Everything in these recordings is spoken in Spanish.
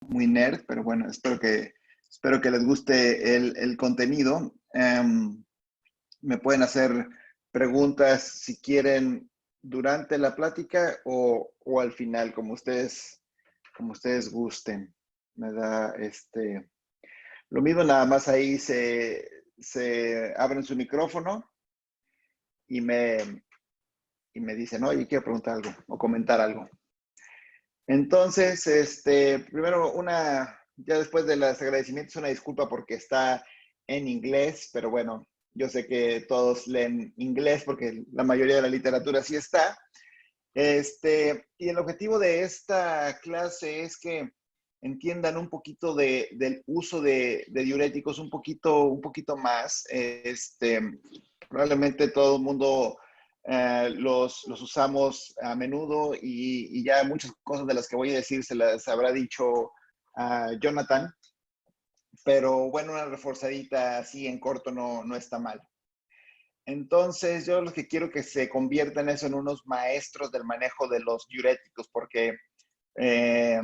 muy nerd, pero bueno, espero que les guste el contenido. Me pueden hacer preguntas si quieren durante la plática o al final, como ustedes gusten. Me da lo mismo, nada más ahí se abren su micrófono y me dicen, oye, quiero preguntar algo o comentar algo. Entonces, primero ya después de los agradecimientos, una disculpa porque está en inglés, pero bueno, yo sé que todos leen inglés porque la mayoría de la literatura sí está. Y el objetivo de esta clase es que entiendan un poquito del uso de diuréticos, un poquito más. Probablemente todo el mundo los usamos a menudo y ya muchas cosas de las que voy a decir se las habrá dicho a Jonathan, pero bueno, una reforzadita así en corto no está mal. Entonces, yo lo que quiero que se conviertan eso en unos maestros del manejo de los diuréticos, porque eh,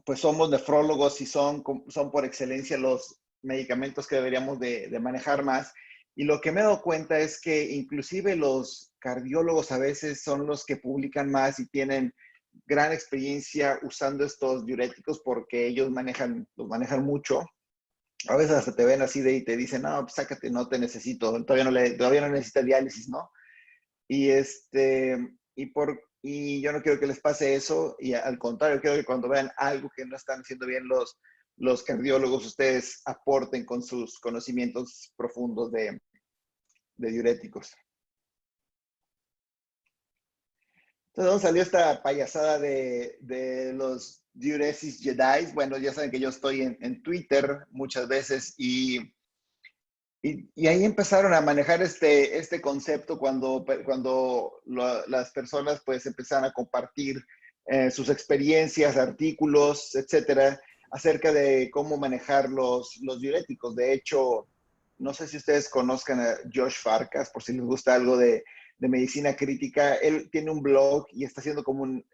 pues somos nefrólogos y son por excelencia los medicamentos que deberíamos de manejar más. Y lo que me he dado cuenta es que inclusive los cardiólogos a veces son los que publican más y tienen gran experiencia usando estos diuréticos porque ellos los manejan mucho. A veces hasta te ven así y te dicen, no, pues sácate, no te necesito, todavía no necesitas diálisis, ¿no? Y, y yo no quiero que les pase eso, y al contrario, quiero que cuando vean algo que no están haciendo bien los cardiólogos, ustedes aporten con sus conocimientos profundos de diuréticos. Entonces, ¿dónde salió esta payasada de los diuresis Jedi? Bueno, ya saben que yo estoy en Twitter muchas veces y ahí empezaron a manejar este concepto cuando las personas pues empezaron a compartir sus experiencias, artículos, etcétera, acerca de cómo manejar los diuréticos. De hecho, no sé si ustedes conozcan a Josh Farkas, por si les gusta algo de medicina crítica. Él tiene un blog y está haciendo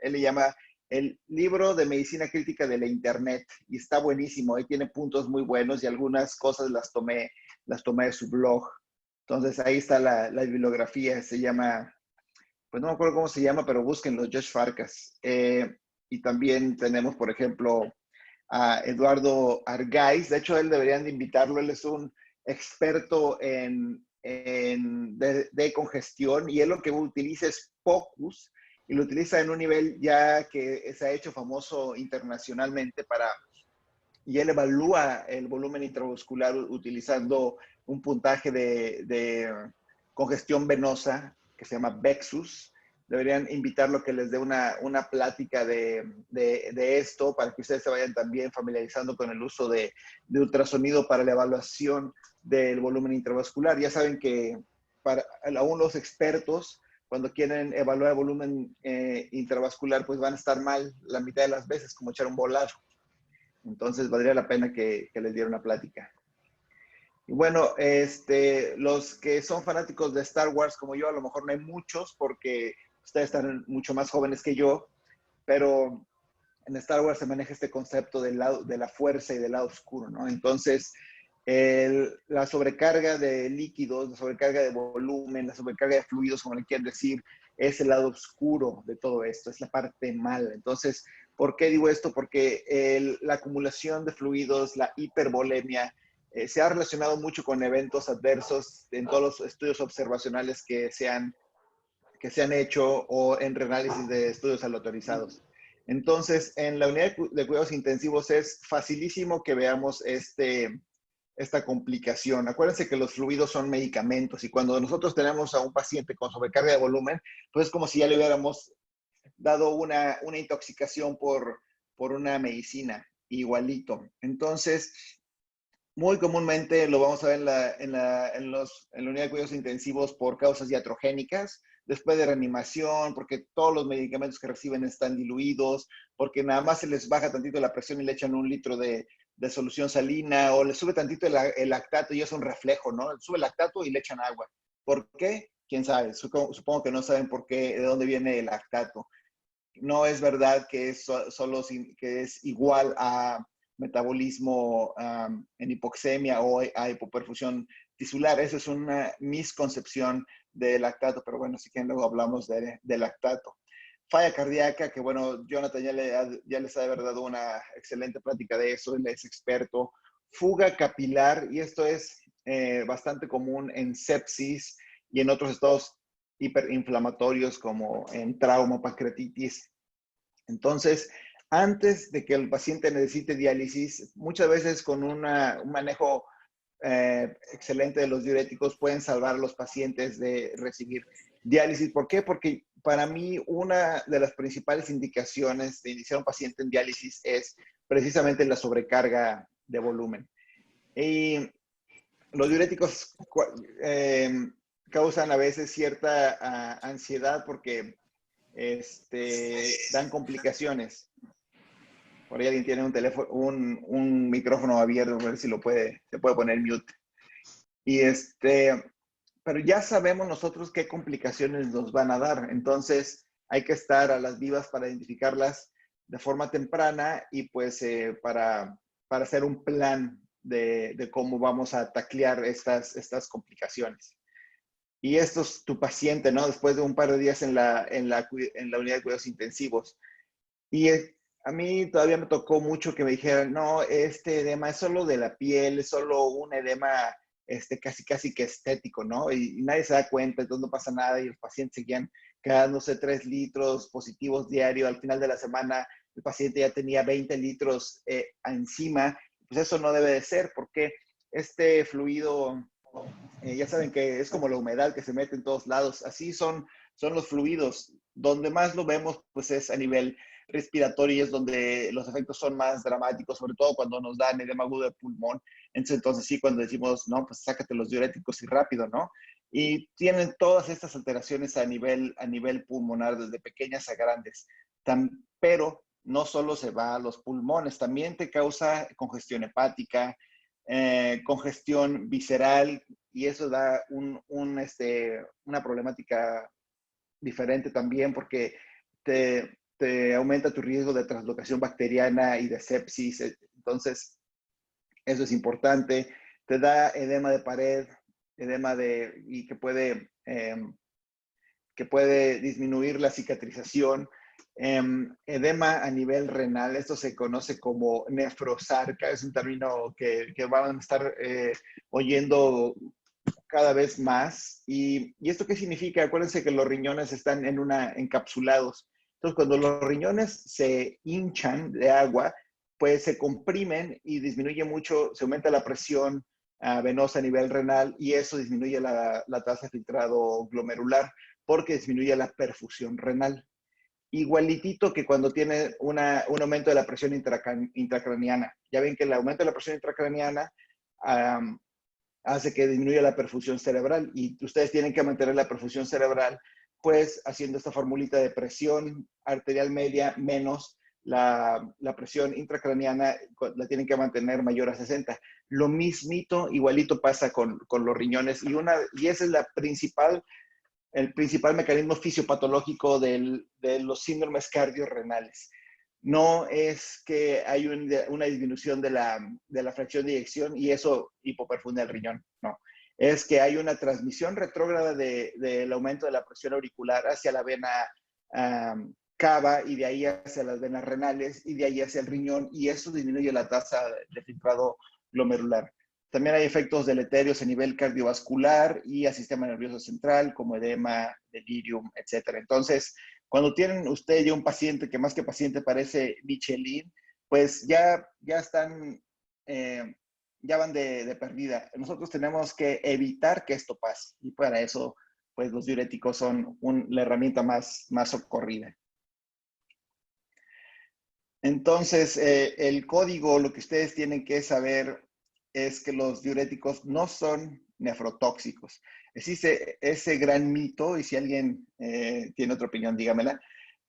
él le llama el libro de medicina crítica de la internet y está buenísimo. Ahí tiene puntos muy buenos y algunas cosas las tomé de su blog. Entonces ahí está la bibliografía, se llama, pues no me acuerdo cómo se llama, pero búsquenlo, Josh Farkas. Y también tenemos, por ejemplo, a Eduardo Argaiz. De hecho, él deberían de invitarlo. Él es un experto de congestión y él lo que utiliza es POCUS y lo utiliza en un nivel ya que se ha hecho famoso internacionalmente y él evalúa el volumen intravascular utilizando un puntaje de congestión venosa que se llama Vexus. Deberían invitarlo a que les dé una plática de esto para que ustedes se vayan también familiarizando con el uso de ultrasonido para la evaluación del volumen intravascular. Ya saben que aún los expertos, cuando quieren evaluar el volumen intravascular, pues van a estar mal la mitad de las veces, como echar un volado. Entonces valdría la pena que les diera una plática. Y bueno, los que son fanáticos de Star Wars como yo, a lo mejor no hay muchos porque ustedes están mucho más jóvenes que yo, pero en Star Wars se maneja este concepto del lado de la fuerza y del lado oscuro, ¿no? Entonces, la sobrecarga de líquidos, la sobrecarga de volumen, la sobrecarga de fluidos, como le quieran decir, es el lado oscuro de todo esto, es la parte mala. Entonces, ¿por qué digo esto? Porque la acumulación de fluidos, la hipervolemia, se ha relacionado mucho con eventos adversos en todos los estudios observacionales que se han hecho o en reanálisis de estudios aleatorizados. Entonces, en la unidad de cuidados intensivos es facilísimo que veamos esta complicación. Acuérdense que los fluidos son medicamentos y cuando nosotros tenemos a un paciente con sobrecarga de volumen, pues es como si ya le hubiéramos dado una intoxicación por una medicina, igualito. Entonces, muy comúnmente lo vamos a ver en la unidad de cuidados intensivos por causas iatrogénicas, después de reanimación, porque todos los medicamentos que reciben están diluidos, porque nada más se les baja tantito la presión y le echan un litro de solución salina, o le sube tantito el lactato y es un reflejo, ¿no? Sube el lactato y le echan agua. ¿Por qué? ¿Quién sabe? Supongo que no saben por qué, de dónde viene el lactato. no es verdad que es que es igual a metabolismo en hipoxemia o a hipoperfusión tisular. Eso es una misconcepción del lactato, pero bueno, sí que luego hablamos de lactato. Falla cardíaca, que bueno, Jonathan ya les ha de haber dado una excelente plática de eso, él es experto. Fuga capilar, y esto es bastante común en sepsis y en otros estados hiperinflamatorios como en trauma, pancreatitis. Entonces, antes de que el paciente necesite diálisis, muchas veces con un manejo excelente de los diuréticos pueden salvar a los pacientes de recibir diálisis. ¿Por qué? Porque para mí una de las principales indicaciones de iniciar un paciente en diálisis es precisamente la sobrecarga de volumen. Y los diuréticos causan a veces cierta ansiedad porque dan complicaciones. Por ahí alguien tiene un teléfono, un micrófono abierto, a ver si se puede poner mute. Y pero ya sabemos nosotros qué complicaciones nos van a dar. Entonces hay que estar a las vivas para identificarlas de forma temprana y pues para hacer un plan de cómo vamos a taclear estas complicaciones. Y esto es tu paciente, ¿no? Después de un par de días en la unidad de cuidados intensivos. Y a mí todavía me tocó mucho que me dijeran, no, este edema es solo de la piel, es solo un edema casi que estético, ¿no? Y nadie se da cuenta, entonces no pasa nada y los pacientes seguían quedándose 3 litros positivos diario. Al final de la semana el paciente ya tenía 20 litros encima. Pues eso no debe de ser porque este fluido, ya saben que es como la humedad que se mete en todos lados. Así son los fluidos. Donde más lo vemos, pues es a nivel respiratorio y es donde los efectos son más dramáticos, sobre todo cuando nos dan edema agudo de pulmón. Entonces sí, cuando decimos, no, pues sácate los diuréticos y rápido, ¿no? Y tienen todas estas alteraciones a nivel pulmonar, desde pequeñas a grandes. Pero no solo se va a los pulmones, también te causa congestión hepática, congestión visceral, y eso da una problemática diferente también porque te aumenta tu riesgo de translocación bacteriana y de sepsis. Entonces, eso es importante. Te da edema de pared, y que puede disminuir la cicatrización. Edema a nivel renal, esto se conoce como nefrosarca, es un término que van a estar oyendo cada vez más. ¿Y esto qué significa? Acuérdense que los riñones están encapsulados. Entonces, cuando los riñones se hinchan de agua, pues se comprimen y disminuye mucho, se aumenta la presión venosa a nivel renal y eso disminuye la tasa de filtrado glomerular porque disminuye la perfusión renal. Igualitito que cuando tiene un aumento de la presión intracraniana. Ya ven que el aumento de la presión intracraniana hace que disminuya la perfusión cerebral y ustedes tienen que mantener la perfusión cerebral pues haciendo esta formulita de presión arterial media menos la presión intracraniana, la tienen que mantener mayor a 60. Lo mismito, igualito pasa con los riñones y ese es el principal mecanismo fisiopatológico de los síndromes cardiorrenales. No es que hay una disminución de la fracción de eyección y eso hipoperfunde el riñón, no. Es que hay una transmisión retrógrada del aumento de la presión auricular hacia la vena cava y de ahí hacia las venas renales y de ahí hacia el riñón y eso disminuye la tasa de filtrado glomerular. También hay efectos deleterios a nivel cardiovascular y al sistema nervioso central, como edema, delirium, etc. Entonces, cuando tienen ustedes ya un paciente que más que paciente parece Michelin, pues ya están, ya van de perdida. Nosotros tenemos que evitar que esto pase y para eso, pues los diuréticos son la herramienta más socorrida. Entonces, el código, lo que ustedes tienen que saber es que los diuréticos no son nefrotóxicos. Existe ese gran mito, y si alguien tiene otra opinión, dígamela.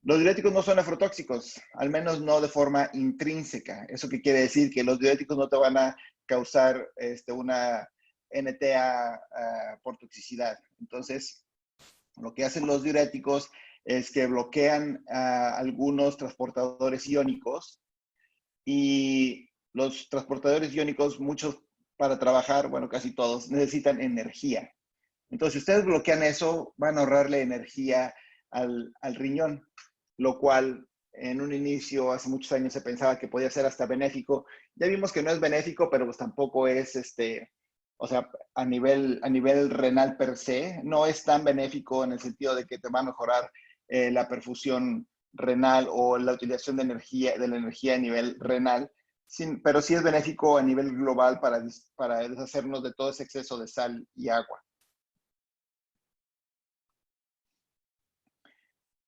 Los diuréticos no son nefrotóxicos, al menos no de forma intrínseca. ¿Eso qué quiere decir? Que los diuréticos no te van a causar una NTA por toxicidad. Entonces, lo que hacen los diuréticos es que bloquean algunos transportadores iónicos, y los transportadores iónicos, muchos para trabajar, bueno, casi todos, necesitan energía. Entonces, si ustedes bloquean eso, van a ahorrarle energía al riñón, lo cual en un inicio, hace muchos años, se pensaba que podía ser hasta benéfico. Ya vimos que no es benéfico, pero pues tampoco es, o sea, a nivel renal per se, no es tan benéfico en el sentido de que te va a mejorar la perfusión renal o la utilización de la energía a nivel renal, pero sí es benéfico a nivel global para deshacernos de todo ese exceso de sal y agua.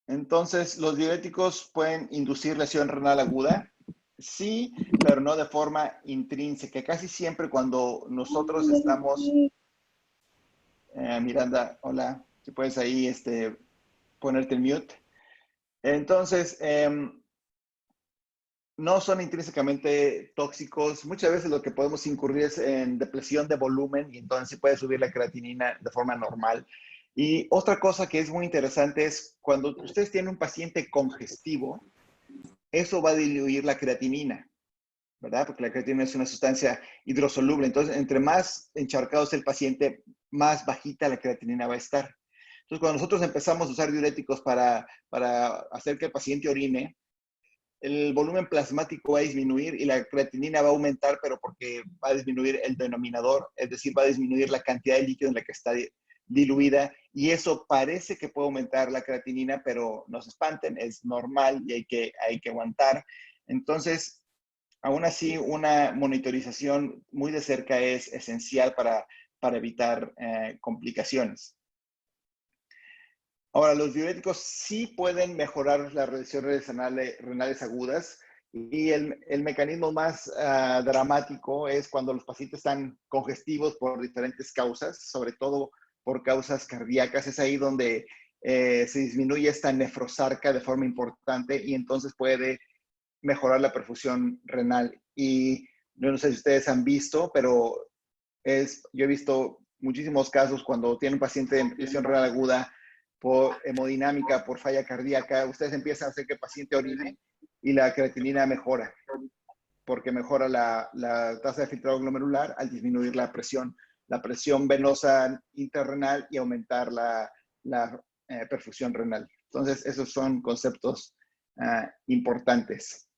Entonces, ¿los diuréticos pueden inducir lesión renal aguda? Sí, pero no de forma intrínseca. Casi siempre cuando nosotros estamos, Miranda, hola, si puedes ahí ponerte en mute. Entonces, no son intrínsecamente tóxicos. Muchas veces lo que podemos incurrir es en depresión de volumen, y entonces se puede subir la creatinina de forma normal. Y otra cosa que es muy interesante es cuando ustedes tienen un paciente congestivo, eso va a diluir la creatinina, ¿verdad? Porque la creatinina es una sustancia hidrosoluble. Entonces, entre más encharcado es el paciente, más bajita la creatinina va a estar. Entonces, cuando nosotros empezamos a usar diuréticos para hacer que el paciente orine, el volumen plasmático va a disminuir y la creatinina va a aumentar, pero porque va a disminuir el denominador, es decir, va a disminuir la cantidad de líquido en la que está diluida, y eso parece que puede aumentar la creatinina, pero no se espanten, es normal y hay que aguantar. Entonces, aún así, una monitorización muy de cerca es esencial para evitar complicaciones. Ahora, los diuréticos sí pueden mejorar las reacciones renales agudas, y el mecanismo más dramático es cuando los pacientes están congestivos por diferentes causas, sobre todo por causas cardíacas. Es ahí donde se disminuye esta nefrosarca de forma importante, y entonces puede mejorar la perfusión renal. Y yo no sé si ustedes han visto, pero yo he visto muchísimos casos cuando tiene un paciente de lesión renal aguda por hemodinámica, por falla cardíaca, ustedes empiezan a hacer que el paciente orine y la creatinina mejora, porque mejora la tasa de filtrado glomerular al disminuir la presión venosa intrarrenal y aumentar la perfusión renal. Entonces, esos son conceptos importantes.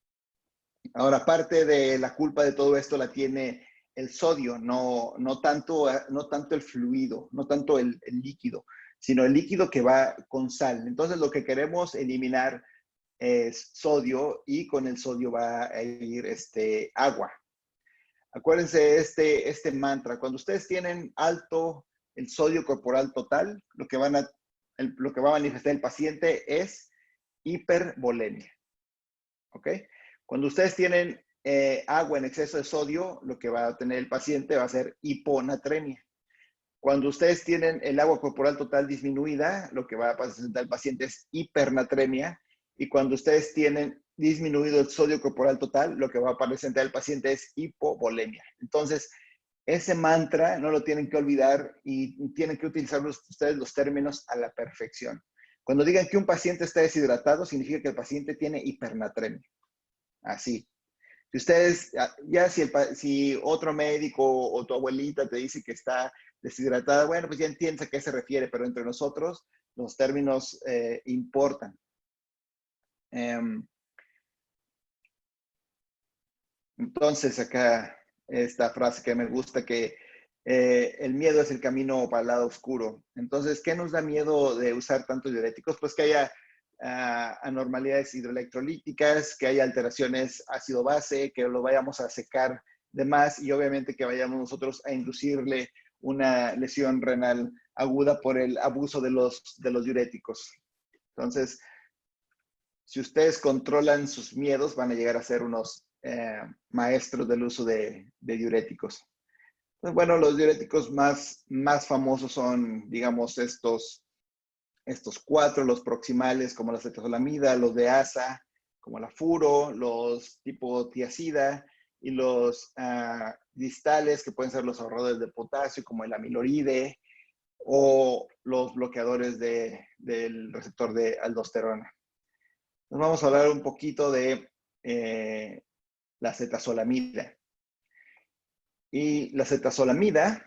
Ahora, parte de la culpa de todo esto la tiene el sodio, no tanto el fluido, no tanto el líquido, sino el líquido que va con sal. Entonces, lo que queremos eliminar es sodio, y con el sodio va a ir agua. Acuérdense este mantra: cuando ustedes tienen alto el sodio corporal total, lo que va a manifestar el paciente es hipervolemia. ¿Ok? Cuando ustedes tienen agua en exceso de sodio, lo que va a tener el paciente va a ser hiponatremia. Cuando ustedes tienen el agua corporal total disminuida, lo que va a presentar el paciente es hipernatremia. Y cuando ustedes tienen disminuido el sodio corporal total, lo que va a presentar el paciente es hipovolemia. Entonces, ese mantra no lo tienen que olvidar, y tienen que utilizar ustedes los términos a la perfección. Cuando digan que un paciente está deshidratado, significa que el paciente tiene hipernatremia. Así. Si ustedes, si otro médico o tu abuelita te dice que está deshidratada, bueno, pues ya entiendes a qué se refiere, pero entre nosotros los términos importan. Entonces, acá esta frase que me gusta, que el miedo es el camino para el lado oscuro. Entonces, ¿qué nos da miedo de usar tantos diuréticos? Pues que haya anormalidades hidroelectrolíticas, que haya alteraciones ácido-base, que lo vayamos a secar de más, y obviamente que vayamos nosotros a inducirle una lesión renal aguda por el abuso de los diuréticos. Entonces, si ustedes controlan sus miedos, van a llegar a ser unos maestros del uso de diuréticos. Entonces, bueno, los diuréticos más famosos son, digamos, estos cuatro: los proximales, como la acetazolamida; los de asa, como la furo; los tipo tiazida; y los distales, que pueden ser los ahorradores de potasio, como el amiloride; o los bloqueadores del receptor de aldosterona. Nos vamos a hablar un poquito de la cetazolamida. Y la cetazolamida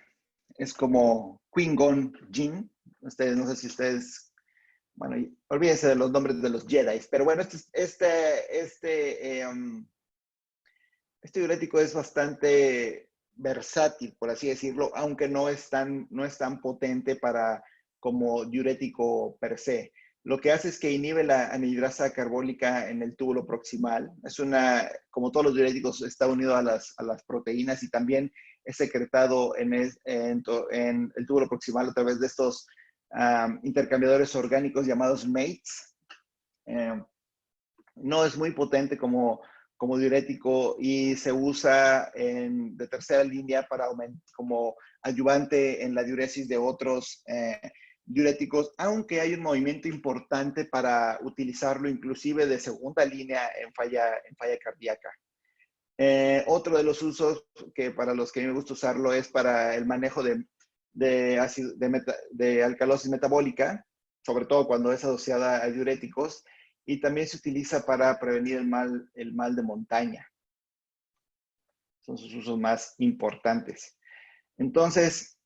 es como Qui-Gon Jinn. Ustedes, no sé si ustedes, bueno, olvídense de los nombres de los Jedi, pero bueno, este diurético es bastante versátil, por así decirlo, aunque no es tan potente como diurético per se. Lo que hace es que inhibe la anhidrasa carbólica en el túbulo proximal. Como todos los diuréticos, está unido a las proteínas y también es secretado en el túbulo proximal a través de estos intercambiadores orgánicos llamados MATES. No es muy potente como diurético y se usa de tercera línea como ayudante en la diuresis de otros diuréticos, aunque hay un movimiento importante para utilizarlo inclusive de segunda línea en falla cardíaca. Otro de los usos que para los que me gusta usarlo es para el manejo de alcalosis metabólica, sobre todo cuando es asociada a diuréticos, y también se utiliza para prevenir el mal de montaña. Son sus usos más importantes. Entonces,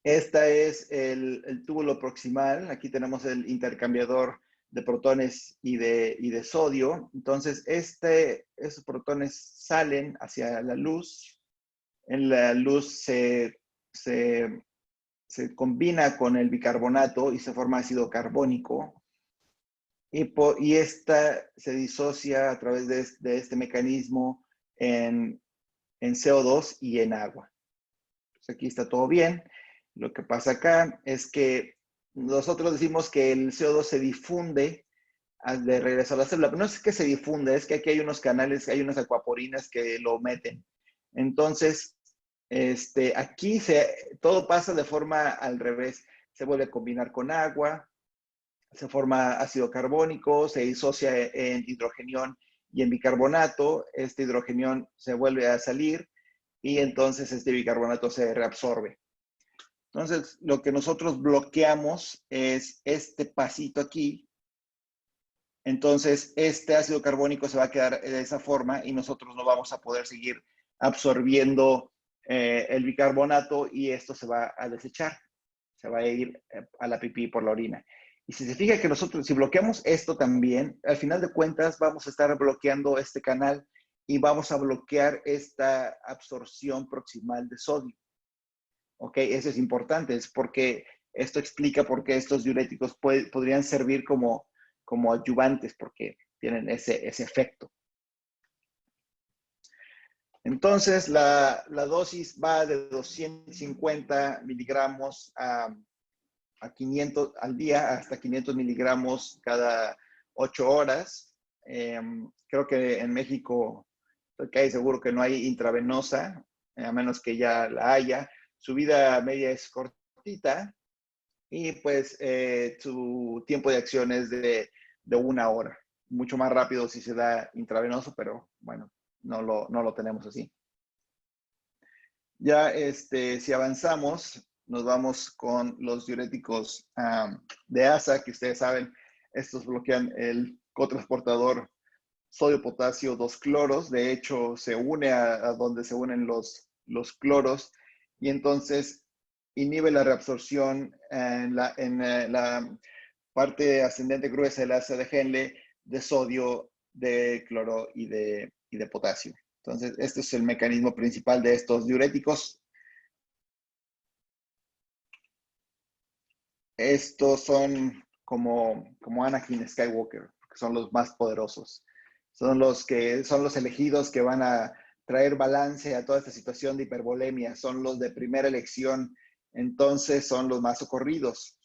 este es el túbulo proximal. Aquí tenemos el intercambiador de protones y de sodio. Entonces, esos protones salen hacia la luz. En la luz se combina con el bicarbonato y se forma ácido carbónico. Y esta se disocia a través de este mecanismo en CO2 y en agua. Entonces aquí está todo bien. Lo que pasa acá es que nosotros decimos que el CO2 se difunde de regreso a la célula. Pero no es que se difunde, es que aquí hay unos canales, hay unas acuaporinas que lo meten. Entonces, aquí todo pasa de forma al revés. Se vuelve a combinar con agua, se forma ácido carbónico, se disocia en hidrogenión y en bicarbonato. Este hidrogenión se vuelve a salir y entonces este bicarbonato se reabsorbe. Entonces, lo que nosotros bloqueamos es este pasito aquí. Entonces, este ácido carbónico se va a quedar de esa forma y nosotros no vamos a poder seguir absorbiendo el bicarbonato y esto se va a desechar. Se va a ir a la pipí por la orina. Y si se fija que nosotros, si bloqueamos esto también, al final de cuentas vamos a estar bloqueando este canal y vamos a bloquear esta absorción proximal de sodio. ¿Ok? Eso es importante, es porque esto explica por qué estos diuréticos podrían servir como adyuvantes, porque tienen ese efecto. Entonces, la dosis va de 250 miligramos a 500 al día, hasta 500 miligramos cada 8 horas. Creo que en México, estoy casi seguro que no hay intravenosa, a menos que ya la haya. Su vida media es cortita y pues su tiempo de acción es de 1 hora. Mucho más rápido si se da intravenoso, pero bueno, no lo tenemos así. Ya si avanzamos, nos vamos con los diuréticos de ASA, que ustedes saben, estos bloquean el cotransportador sodio-potasio 2-cloros. De hecho, se une a donde se unen los cloros y entonces inhibe la reabsorción en la parte ascendente gruesa del asa de Henle de sodio, de cloro y de potasio. Entonces, este es el mecanismo principal de estos diuréticos. Estos son como Anakin Skywalker, que son los más poderosos. Son los elegidos que van a traer balance a toda esta situación de hipervolemia. Son los de primera elección. Entonces, son los más socorridos.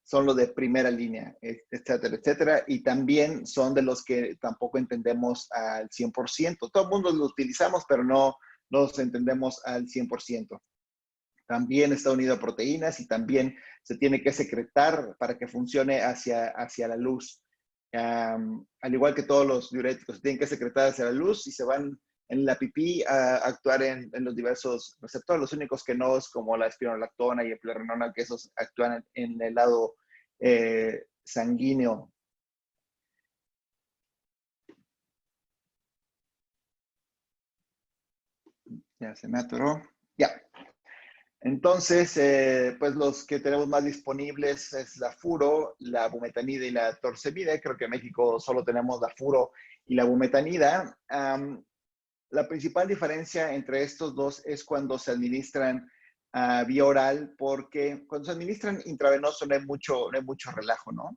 Son los de primera línea, etcétera, etcétera. Y también son de los que tampoco entendemos al 100%. Todo el mundo los utilizamos, pero no los entendemos al 100%. También está unido a proteínas y también se tiene que secretar para que funcione hacia la luz. Al igual que todos los diuréticos, se tienen que secretar hacia la luz y se van en la pipí a actuar en los diversos receptores. Los únicos que no es como la espironolactona y el eplerenona, que esos actúan en el lado sanguíneo. Ya se me atoró. Ya. Entonces, pues los que tenemos más disponibles es la furo, la bumetanida y la torsemida. Creo que en México solo tenemos la furo y la bumetanida. La principal diferencia entre estos dos es cuando se administran vía oral, porque cuando se administran intravenoso no hay mucho relajo, ¿no?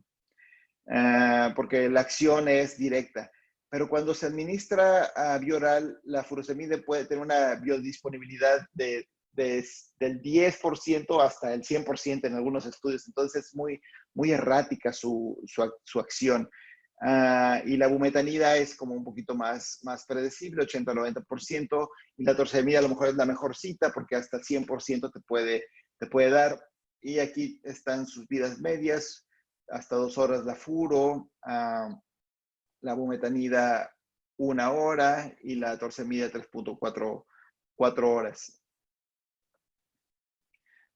Porque la acción es directa. Pero cuando se administra vía oral, la furosemide puede tener una biodisponibilidad del 10% hasta el 100% en algunos estudios. Entonces es muy errática su acción. Y la bumetanida es como un poquito más predecible, 80-90%, y la torsemida a lo mejor es la mejor cita porque hasta el 100% te puede dar. Y aquí están sus vidas medias, hasta 2 horas la furo, la bumetanida 1 hora y la torsemida 3.4 horas.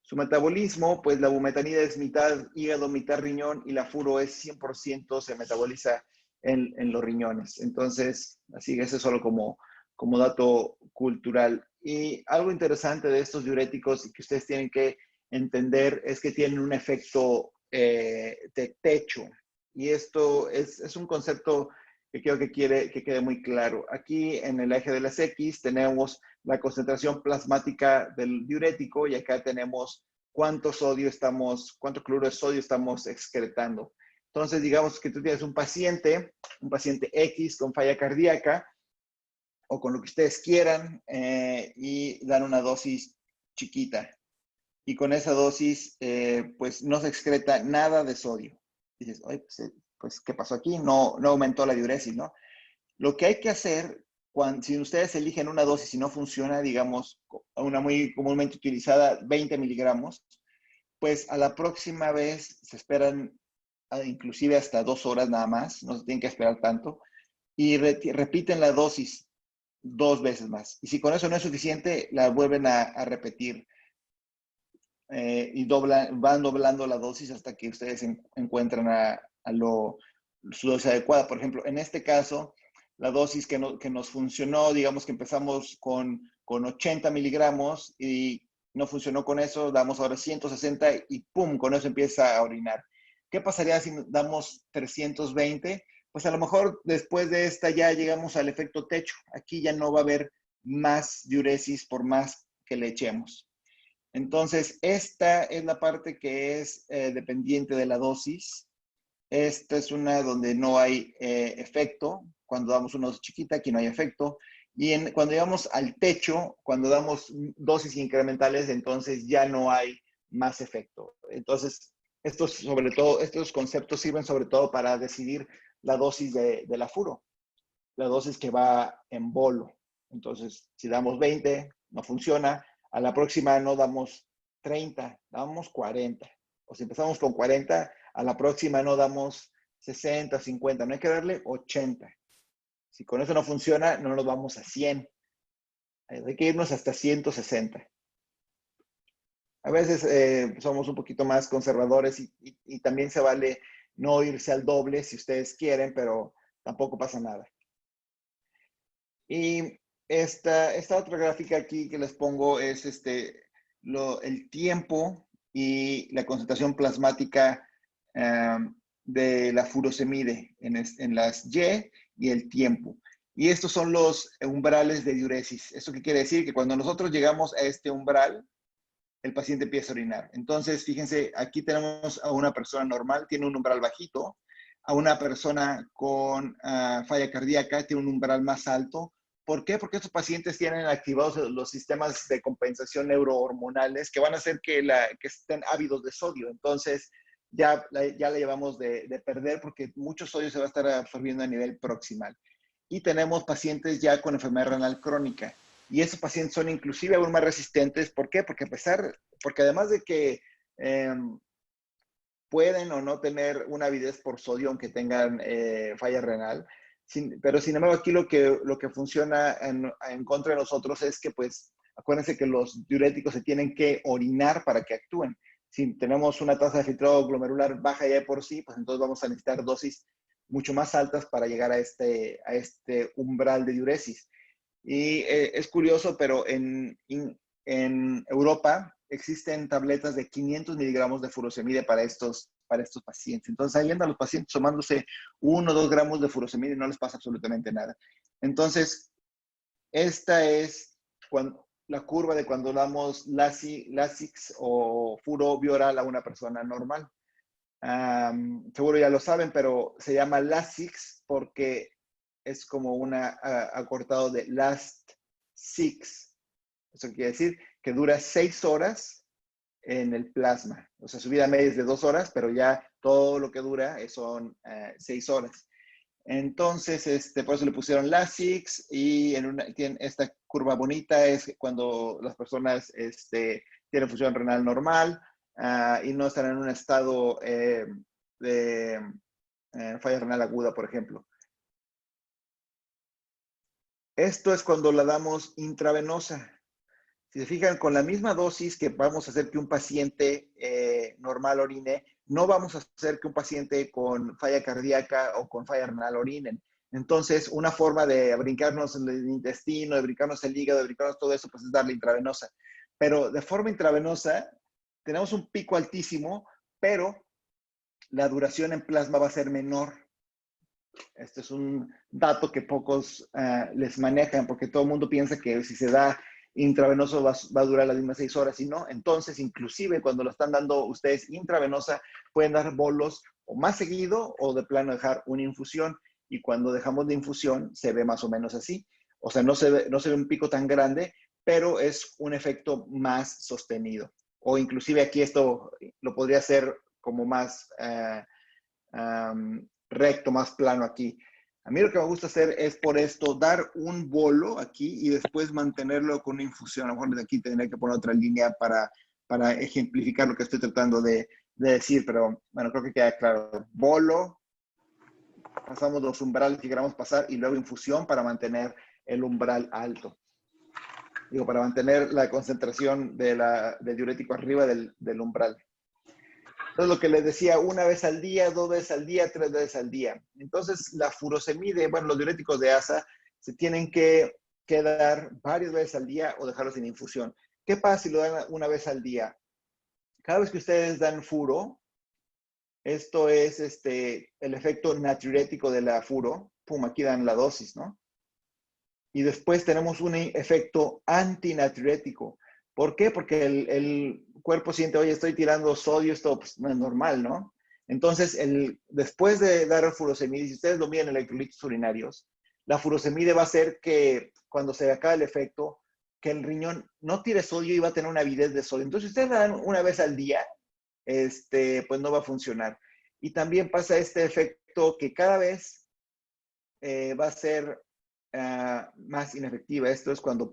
Su metabolismo, pues la bumetanida es mitad hígado, mitad riñón y la furo es 100% se metaboliza en los riñones. Entonces, así que eso es solo como dato cultural. Y algo interesante de estos diuréticos y que ustedes tienen que entender es que tienen un efecto de techo. Y esto es un concepto que creo que quiere que quede muy claro. Aquí en el eje de las X tenemos la concentración plasmática del diurético y acá tenemos cuánto cloruro de sodio estamos excretando. Entonces, digamos que tú tienes un paciente X con falla cardíaca o con lo que ustedes quieran y dan una dosis chiquita. Y con esa dosis, pues no se excreta nada de sodio. Dices, oye, pues, ¿qué pasó aquí? No aumentó la diuresis, ¿no? Lo que hay que hacer, si ustedes eligen una dosis y no funciona, digamos, una muy comúnmente utilizada, 20 miligramos, pues a la próxima vez se esperan inclusive hasta 2 horas nada más, no se tienen que esperar tanto, y repiten la dosis 2 veces más. Y si con eso no es suficiente, la vuelven a repetir y van doblando la dosis hasta que ustedes encuentran su dosis adecuada. Por ejemplo, en este caso, la dosis que nos funcionó, digamos que empezamos con 80 miligramos y no funcionó con eso, damos ahora 160 y ¡pum! Con eso empieza a orinar. ¿Qué pasaría si damos 320? Pues a lo mejor después de esta ya llegamos al efecto techo. Aquí ya no va a haber más diuresis por más que le echemos. Entonces, esta es la parte que es dependiente de la dosis. Esta es una donde no hay efecto. Cuando damos una dosis chiquita, aquí no hay efecto. Y cuando llegamos al techo, cuando damos dosis incrementales, entonces ya no hay más efecto. Entonces, estos conceptos sirven sobre todo para decidir la dosis de la furo, la dosis que va en bolo. Entonces, si damos 20, no funciona. A la próxima no damos 30, damos 40. O si empezamos con 40, a la próxima no damos 60, 50. No hay que darle 80. Si con eso no funciona, no nos vamos a 100. Hay que irnos hasta 160. A veces somos un poquito más conservadores y también se vale no irse al doble si ustedes quieren, pero tampoco pasa nada. Y esta otra gráfica aquí que les pongo es el tiempo y la concentración plasmática de la furosemide en las Y el tiempo. Y estos son los umbrales de diuresis. ¿Esto qué quiere decir? Que cuando nosotros llegamos a este umbral, el paciente empieza a orinar. Entonces, fíjense, aquí tenemos a una persona normal, tiene un umbral bajito, a una persona con falla cardíaca, tiene un umbral más alto. ¿Por qué? Porque estos pacientes tienen activados los sistemas de compensación neurohormonales que van a hacer que estén ávidos de sodio. Entonces, ya la llevamos de perder porque mucho sodio se va a estar absorbiendo a nivel proximal. Y tenemos pacientes ya con enfermedad renal crónica. Y esos pacientes son inclusive aún más resistentes. ¿Por qué? Porque además de que pueden o no tener una avidez por sodio, aunque tengan falla renal, Pero sin embargo aquí lo que funciona en contra de nosotros es que pues acuérdense que los diuréticos se tienen que orinar para que actúen. Si tenemos una tasa de filtrado glomerular baja ya de por sí, pues entonces vamos a necesitar dosis mucho más altas para llegar a este umbral de diuresis. Y es curioso, pero en Europa existen tabletas de 500 miligramos de furosemide para estos pacientes. Entonces ahí andan los pacientes tomándose 1 o 2 gramos de furosemide y no les pasa absolutamente nada. Entonces, esta es la curva de cuando damos Lasix o furo bioral a una persona normal. Seguro ya lo saben, pero se llama Lasix porque es como una acortado de last 6. Eso quiere decir que dura 6 horas en el plasma. O sea, su vida media es de 2 horas, pero ya todo lo que dura son 6 horas. Entonces, por eso le pusieron Lasix y tienen esta curva bonita es cuando las personas tienen función renal normal y no están en un estado de falla renal aguda, por ejemplo. Esto es cuando la damos intravenosa. Si se fijan, con la misma dosis que vamos a hacer que un paciente normal orine, no vamos a hacer que un paciente con falla cardíaca o con falla renal orinen. Entonces, una forma de brincarnos el intestino, de brincarnos el hígado, de brincarnos todo eso, pues es darle intravenosa. Pero de forma intravenosa, tenemos un pico altísimo, pero la duración en plasma va a ser menor. Este es un dato que pocos les manejan, porque todo el mundo piensa que si se da intravenoso va a durar las mismas 6 horas, y no. Entonces, inclusive cuando lo están dando ustedes intravenosa, pueden dar bolos o más seguido o de plano dejar una infusión. Y cuando dejamos de infusión, se ve más o menos así. O sea, no se ve un pico tan grande, pero es un efecto más sostenido. O inclusive aquí esto lo podría hacer como más recto, más plano aquí. A mí lo que me gusta hacer es por esto, dar un bolo aquí y después mantenerlo con una infusión. A lo mejor de aquí tendría que poner otra línea para ejemplificar lo que estoy tratando de decir, pero bueno, creo que queda claro. Bolo, pasamos los umbrales que queramos pasar y luego infusión para mantener el umbral alto. Digo, para mantener la concentración del diurético arriba del umbral. Entonces, lo que les decía, 1 vez al día, 2 veces al día, 3 veces al día. Entonces, la furosemide, bueno, los diuréticos de ASA se tienen que dar varias veces al día o dejarlos sin infusión. ¿Qué pasa si lo dan 1 vez al día? Cada vez que ustedes dan furo, esto es el efecto natriurético de la furo, pum, aquí dan la dosis, ¿no? Y después tenemos un efecto antinatriurético. ¿Por qué? Porque el cuerpo siente, oye, estoy tirando sodio, esto pues, no es normal, ¿no? Entonces, después de dar furosemide, si ustedes lo miden en electrolitos urinarios, la furosemide va a hacer que cuando se acabe el efecto, que el riñón no tire sodio y va a tener una avidez de sodio. Entonces, si ustedes la dan 1 vez al día, pues no va a funcionar. Y también pasa este efecto que cada vez va a ser más inefectiva. Esto es cuando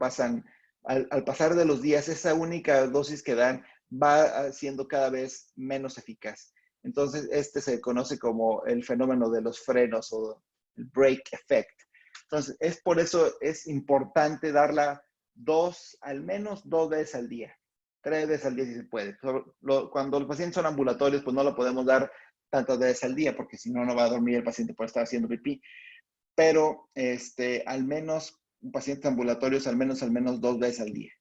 al pasar de los días, esa única dosis que dan va siendo cada vez menos eficaz. Entonces, se conoce como el fenómeno de los frenos o el brake effect. Entonces, por eso es importante darla al menos 2 veces al día. 3 veces al día si se puede. Cuando los pacientes son ambulatorios, pues no lo podemos dar tantas veces al día, porque si no, no va a dormir el paciente por estar haciendo pipí. Pero al menos pacientes ambulatorios, al menos 2 veces al día.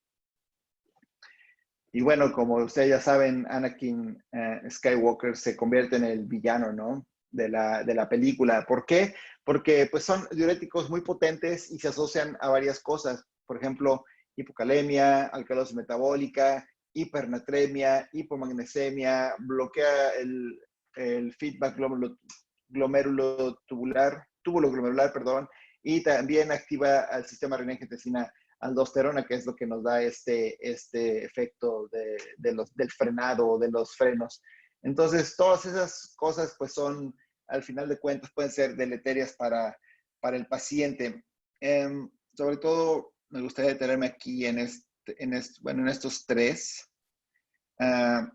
Y bueno, como ustedes ya saben, Anakin Skywalker se convierte en el villano, ¿no? De la película. ¿Por qué? Porque pues son diuréticos muy potentes y se asocian a varias cosas. Por ejemplo, hipocalemia, alcalosis metabólica, hipernatremia, hipomagnesemia, bloquea el feedback túbulo glomerular, perdón, y también activa al sistema renina-angiotensina aldosterona, que es lo que nos da este efecto del frenado o de los frenos. Entonces, todas esas cosas, pues son, al final de cuentas, pueden ser deleterias para el paciente. Sobre todo, me gustaría detenerme aquí en estos 3.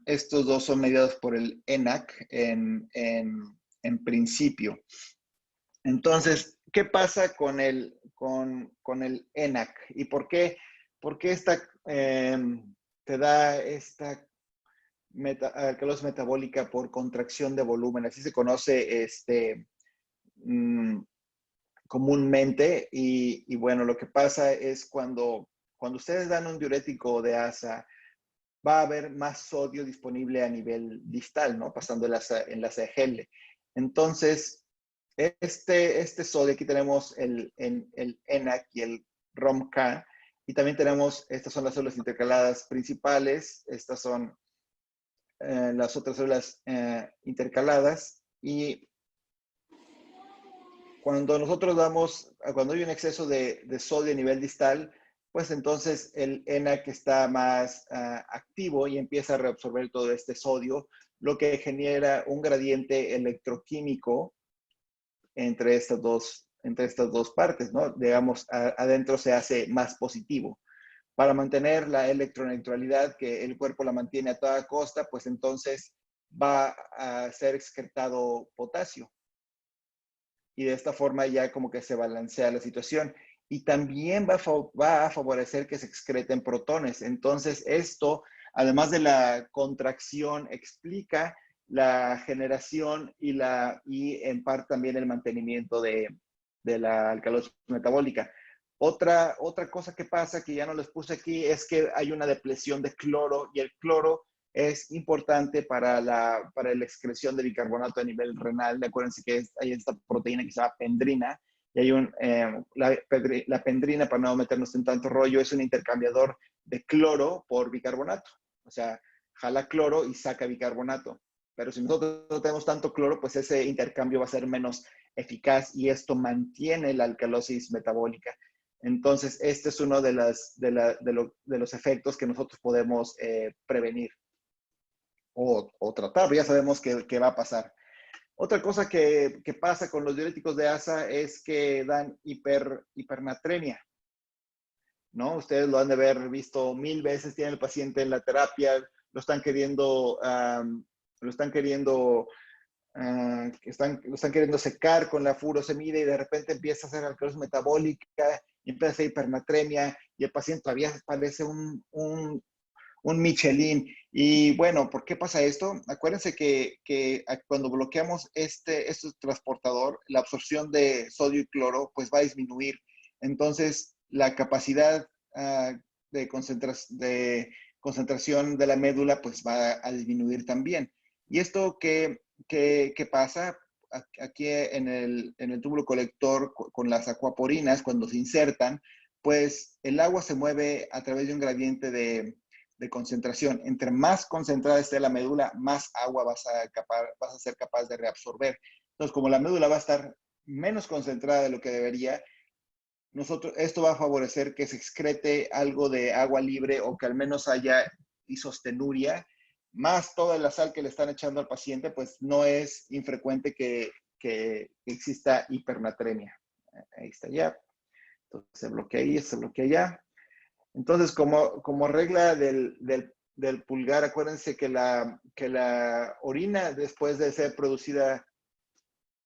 Estos 2 son mediados por el ENaC en principio. Entonces, ¿qué pasa con con el ENaC? ¿Y por qué te da esta alcalosis metabólica por contracción de volumen? Así se conoce mm, comúnmente. Y bueno, lo que pasa es cuando ustedes dan un diurético de asa, va a haber más sodio disponible a nivel distal, ¿no? Pasando en la CGL. Entonces, este sodio, aquí tenemos el ENaC y el ROMK, y también tenemos, estas son las células intercaladas principales, estas son las otras células intercaladas, y cuando hay un exceso de sodio a nivel distal, pues entonces el ENaC está más activo y empieza a reabsorber todo este sodio, lo que genera un gradiente electroquímico entre estas dos partes, ¿no? Digamos, adentro se hace más positivo. Para mantener la electroneutralidad, que el cuerpo la mantiene a toda costa, pues entonces va a ser excretado potasio. Y de esta forma ya como que se balancea la situación. Y también va a favorecer que se excreten protones. Entonces esto, además de la contracción, explica la generación y en parte también el mantenimiento de la alcalosis metabólica. Otra cosa que pasa, que ya no les puse aquí, es que hay una depresión de cloro, y el cloro es importante para la excreción de bicarbonato a nivel renal. Acuérdense que hay esta proteína que se llama pendrina, y hay la pendrina, para no meternos en tanto rollo, es un intercambiador de cloro por bicarbonato. O sea, jala cloro y saca bicarbonato. Pero si nosotros no tenemos tanto cloro, pues ese intercambio va a ser menos eficaz, y esto mantiene la alcalosis metabólica. Entonces, este es uno de los efectos que nosotros podemos prevenir o tratar. Ya sabemos que va a pasar. Otra cosa que pasa con los diuréticos de asa es que dan hipernatremia, ¿no? Ustedes lo han de haber visto 1000 veces, tiene el paciente en la terapia, lo están queriendo lo están queriendo secar con la furosemida, y de repente empieza a hacer alcalosis metabólica y empieza a hacer hipernatremia, y el paciente todavía parece un Michelin. Y bueno, ¿por qué pasa esto? Acuérdense que cuando bloqueamos este transportador, la absorción de sodio y cloro pues va a disminuir. Entonces, la capacidad de concentración de la médula pues va a disminuir también. ¿Y esto qué pasa? Aquí en el túbulo colector con las acuaporinas, cuando se insertan, pues el agua se mueve a través de un gradiente de concentración. Entre más concentrada esté la médula, más agua vas a ser capaz de reabsorber. Entonces, como la médula va a estar menos concentrada de lo que debería, esto va a favorecer que se excrete algo de agua libre, o que al menos haya isostenuria, más toda la sal que le están echando al paciente, pues no es infrecuente que exista hipernatremia. Ahí está ya. Entonces se bloquea ahí, se bloquea allá. Entonces, como regla del pulgar, acuérdense que la orina después de ser producida,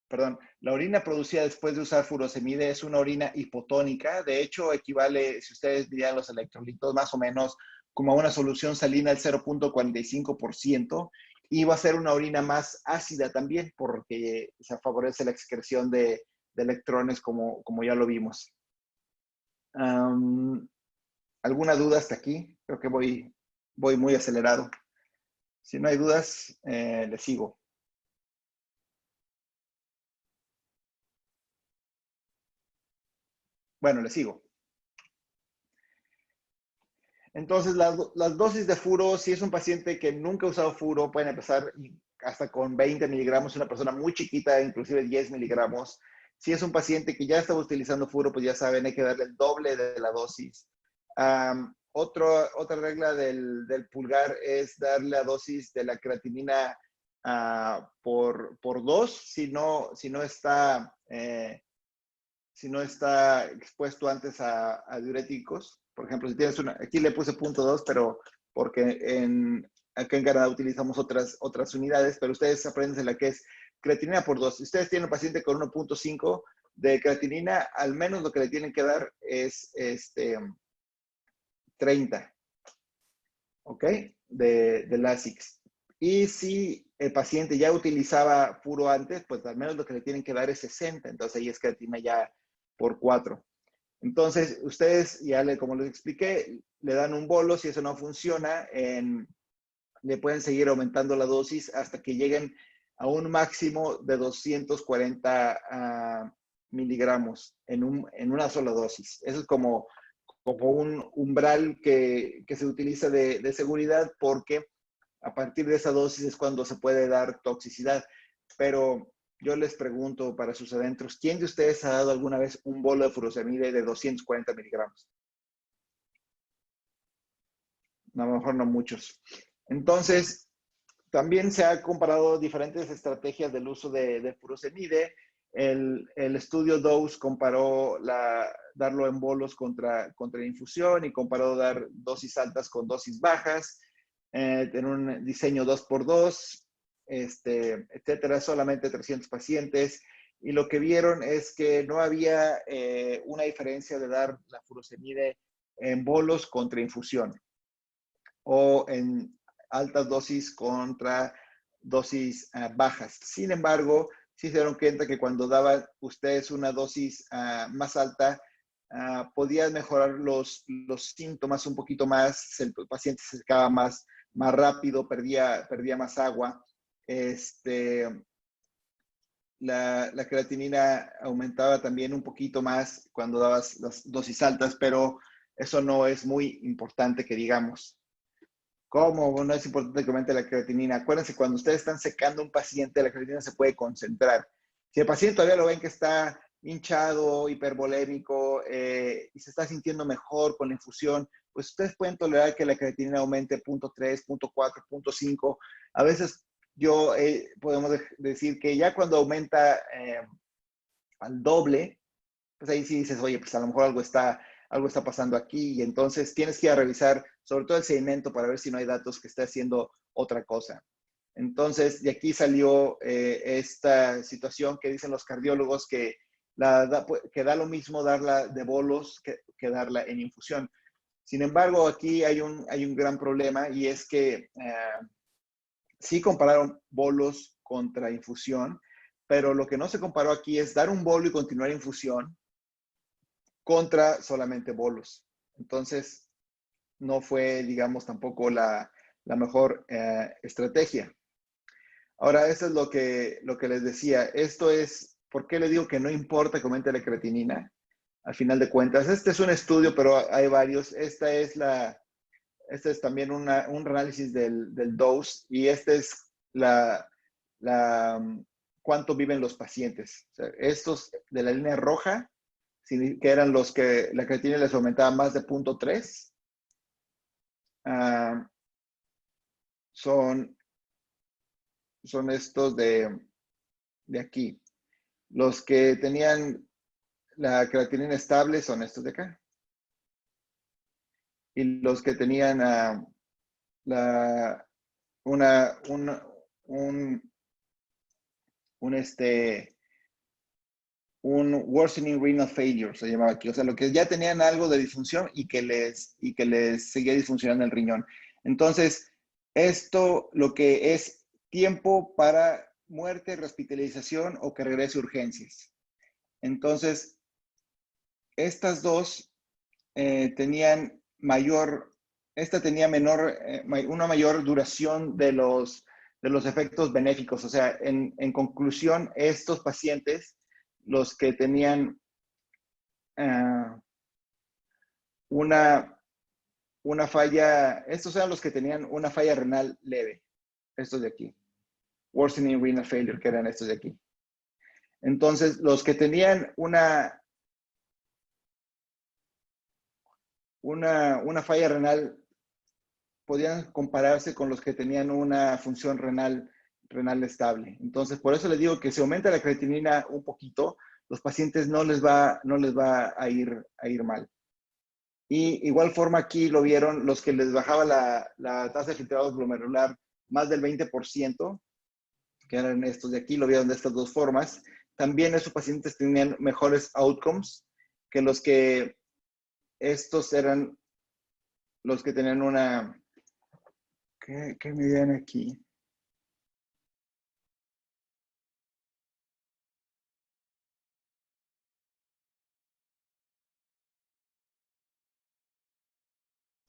perdón, la orina producida después de usar furosemide es una orina hipotónica. De hecho, equivale, si ustedes miran los electrolitos, más o menos como a una solución salina del 0.45%, y va a ser una orina más ácida también, porque se favorece la excreción de electrones, como ya lo vimos. ¿Alguna duda hasta aquí? Creo que voy muy acelerado. Si no hay dudas, le sigo. Bueno, le sigo. Entonces, las dosis de furo, si es un paciente que nunca ha usado furo, pueden empezar hasta con 20 miligramos, una persona muy chiquita, inclusive 10 miligramos. Si es un paciente que ya está utilizando furo, pues ya saben, hay que darle el doble de la dosis. Otra regla del pulgar es darle la dosis de la creatinina por 2, si no está expuesto antes a diuréticos. Por ejemplo, si tienes aquí le puse 0.2, pero porque acá en Canadá utilizamos otras unidades, pero ustedes aprenden la que es creatinina por 2. Si ustedes tienen un paciente con 1.5, de creatinina, al menos lo que le tienen que dar es 30, ¿ok? De Lasix. Y si el paciente ya utilizaba furo antes, pues al menos lo que le tienen que dar es 60. Entonces ahí es creatina ya por 4. Entonces, ustedes, como les expliqué, le dan un bolo. Si eso no funciona, le pueden seguir aumentando la dosis hasta que lleguen a un máximo de 240 miligramos en una sola dosis. Eso es como un umbral que se utiliza de seguridad, porque a partir de esa dosis es cuando se puede dar toxicidad. Pero yo les pregunto para sus adentros, ¿quién de ustedes ha dado alguna vez un bolo de furosemide de 240 miligramos? A lo mejor no muchos. Entonces, también se ha comparado diferentes estrategias del uso de furosemide. El estudio DOSE comparó darlo en bolos contra infusión, y comparó dar dosis altas con dosis bajas, en un diseño 2x2, etcétera, solamente 300 pacientes. Y lo que vieron es que no había una diferencia de dar la furosemide en bolos contra infusión, o en altas dosis contra dosis bajas. Sin embargo, sí se dieron cuenta que cuando daban ustedes una dosis más alta, podían mejorar los síntomas un poquito más. El paciente se secaba más rápido, perdía más agua. La creatinina aumentaba también un poquito más cuando dabas las dosis altas, pero eso no es muy importante que digamos. ¿Cómo no es importante que aumente la creatinina? Acuérdense, cuando ustedes están secando a un paciente, la creatinina se puede concentrar. Si el paciente todavía lo ven que está hinchado, hipervolémico, y se está sintiendo mejor con la infusión, pues ustedes pueden tolerar que la creatinina aumente 0.3, 0.4, 0.5. A veces podemos decir que ya cuando aumenta al doble, pues ahí sí dices, oye, pues a lo mejor algo está pasando aquí, y entonces tienes que ir a revisar sobre todo el sedimento para ver si no hay datos que esté haciendo otra cosa. Entonces, de aquí salió esta situación que dicen los cardiólogos que da lo mismo darla de bolos que darla en infusión. Sin embargo, aquí hay un gran problema, y es que sí compararon bolos contra infusión, pero lo que no se comparó aquí es dar un bolo y continuar infusión contra solamente bolos. Entonces, no fue, digamos, tampoco la mejor estrategia. Ahora, eso es lo que les decía. Esto es, ¿por qué le digo que no importa que aumente la creatinina? Al final de cuentas, este es un estudio, pero hay varios. Este es también un análisis del DOSE, y este es cuánto viven los pacientes. O sea, estos de la línea roja, que eran los que la creatinina les aumentaba más de 0.3, son estos de aquí. Los que tenían la creatinina estable son estos de acá. Y los que tenían un worsening renal failure, se llamaba aquí. O sea, lo que ya tenían algo de disfunción y que les seguía disfuncionando el riñón. Entonces, esto lo que es tiempo para muerte, hospitalización o que regrese a urgencias. Entonces, estas dos tenían una mayor duración de los efectos benéficos. O sea, en conclusión, estos pacientes, los que tenían una falla, estos eran los que tenían una falla renal leve, estos de aquí. Worsening renal failure, que eran estos de aquí. Entonces, los que tenían una falla renal podían compararse con los que tenían una función renal estable. Entonces, por eso les digo que si aumenta la creatinina un poquito, los pacientes no les va a ir mal. Y igual forma aquí lo vieron los que les bajaba la tasa de filtrado glomerular más del 20%, que eran estos de aquí, lo vieron de estas dos formas. también esos pacientes tenían mejores outcomes que estos eran los que tenían una, ¿qué medían aquí?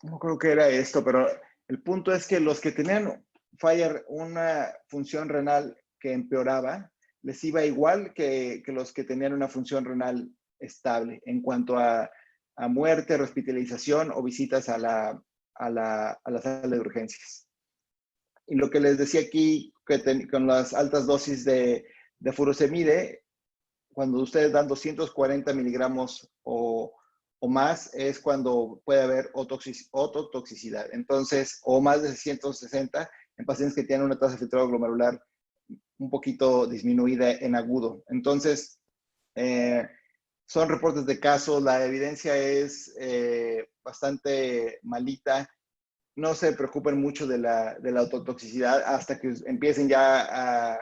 No creo que era esto, pero el punto es que los que tenían una función renal que empeoraba, les iba igual que los que tenían una función renal estable en cuanto a muerte, hospitalización o visitas a la sala de urgencias. Y lo que les decía aquí, que con las altas dosis de furosemide, cuando ustedes dan 240 miligramos o más, es cuando puede haber ototoxicidad. Entonces, o más de 160 en pacientes que tienen una tasa de filtrado glomerular un poquito disminuida en agudo. Entonces, son reportes de casos, la evidencia es bastante malita. No se preocupen mucho de la ototoxicidad hasta que empiecen ya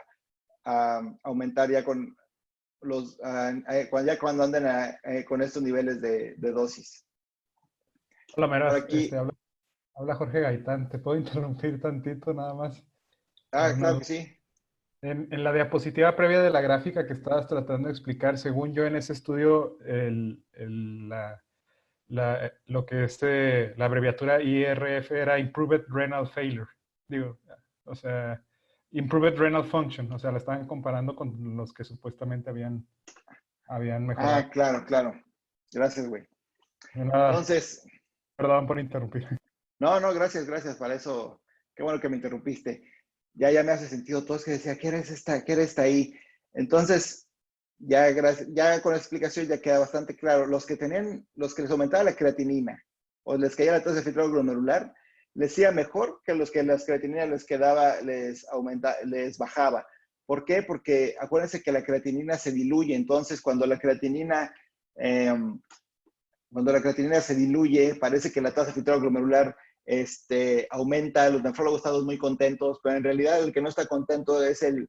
a aumentar ya con cuando anden con estos niveles de dosis. Hola, Por Meraz, aquí, habla Jorge Gaitán. ¿Te puedo interrumpir tantito nada más? Por una claro duda. que sí. En la diapositiva previa de la gráfica que estabas tratando de explicar, según yo en ese estudio, lo que la abreviatura IRF era Improved Renal Failure. Digo, o sea, Improved Renal Function. O sea, la estaban comparando con los que supuestamente habían mejorado. Claro, claro. Gracias, güey. Nada, Entonces, perdón por interrumpir. no, gracias. Para eso, qué bueno que me interrumpiste. Ya me hace sentido todo. Es que decía, ¿qué era esta ahí? Entonces, ya con la explicación ya queda bastante claro. Los que les aumentaba la creatinina o les caía la tasa de filtrado glomerular, les iba mejor que los que las creatinina les bajaba. ¿Por qué? Porque acuérdense que la creatinina se diluye. Entonces, eh, cuando la creatinina se diluye, parece que la tasa de filtrado glomerular aumenta, los nefrólogos están muy contentos, pero en realidad el que no está contento es el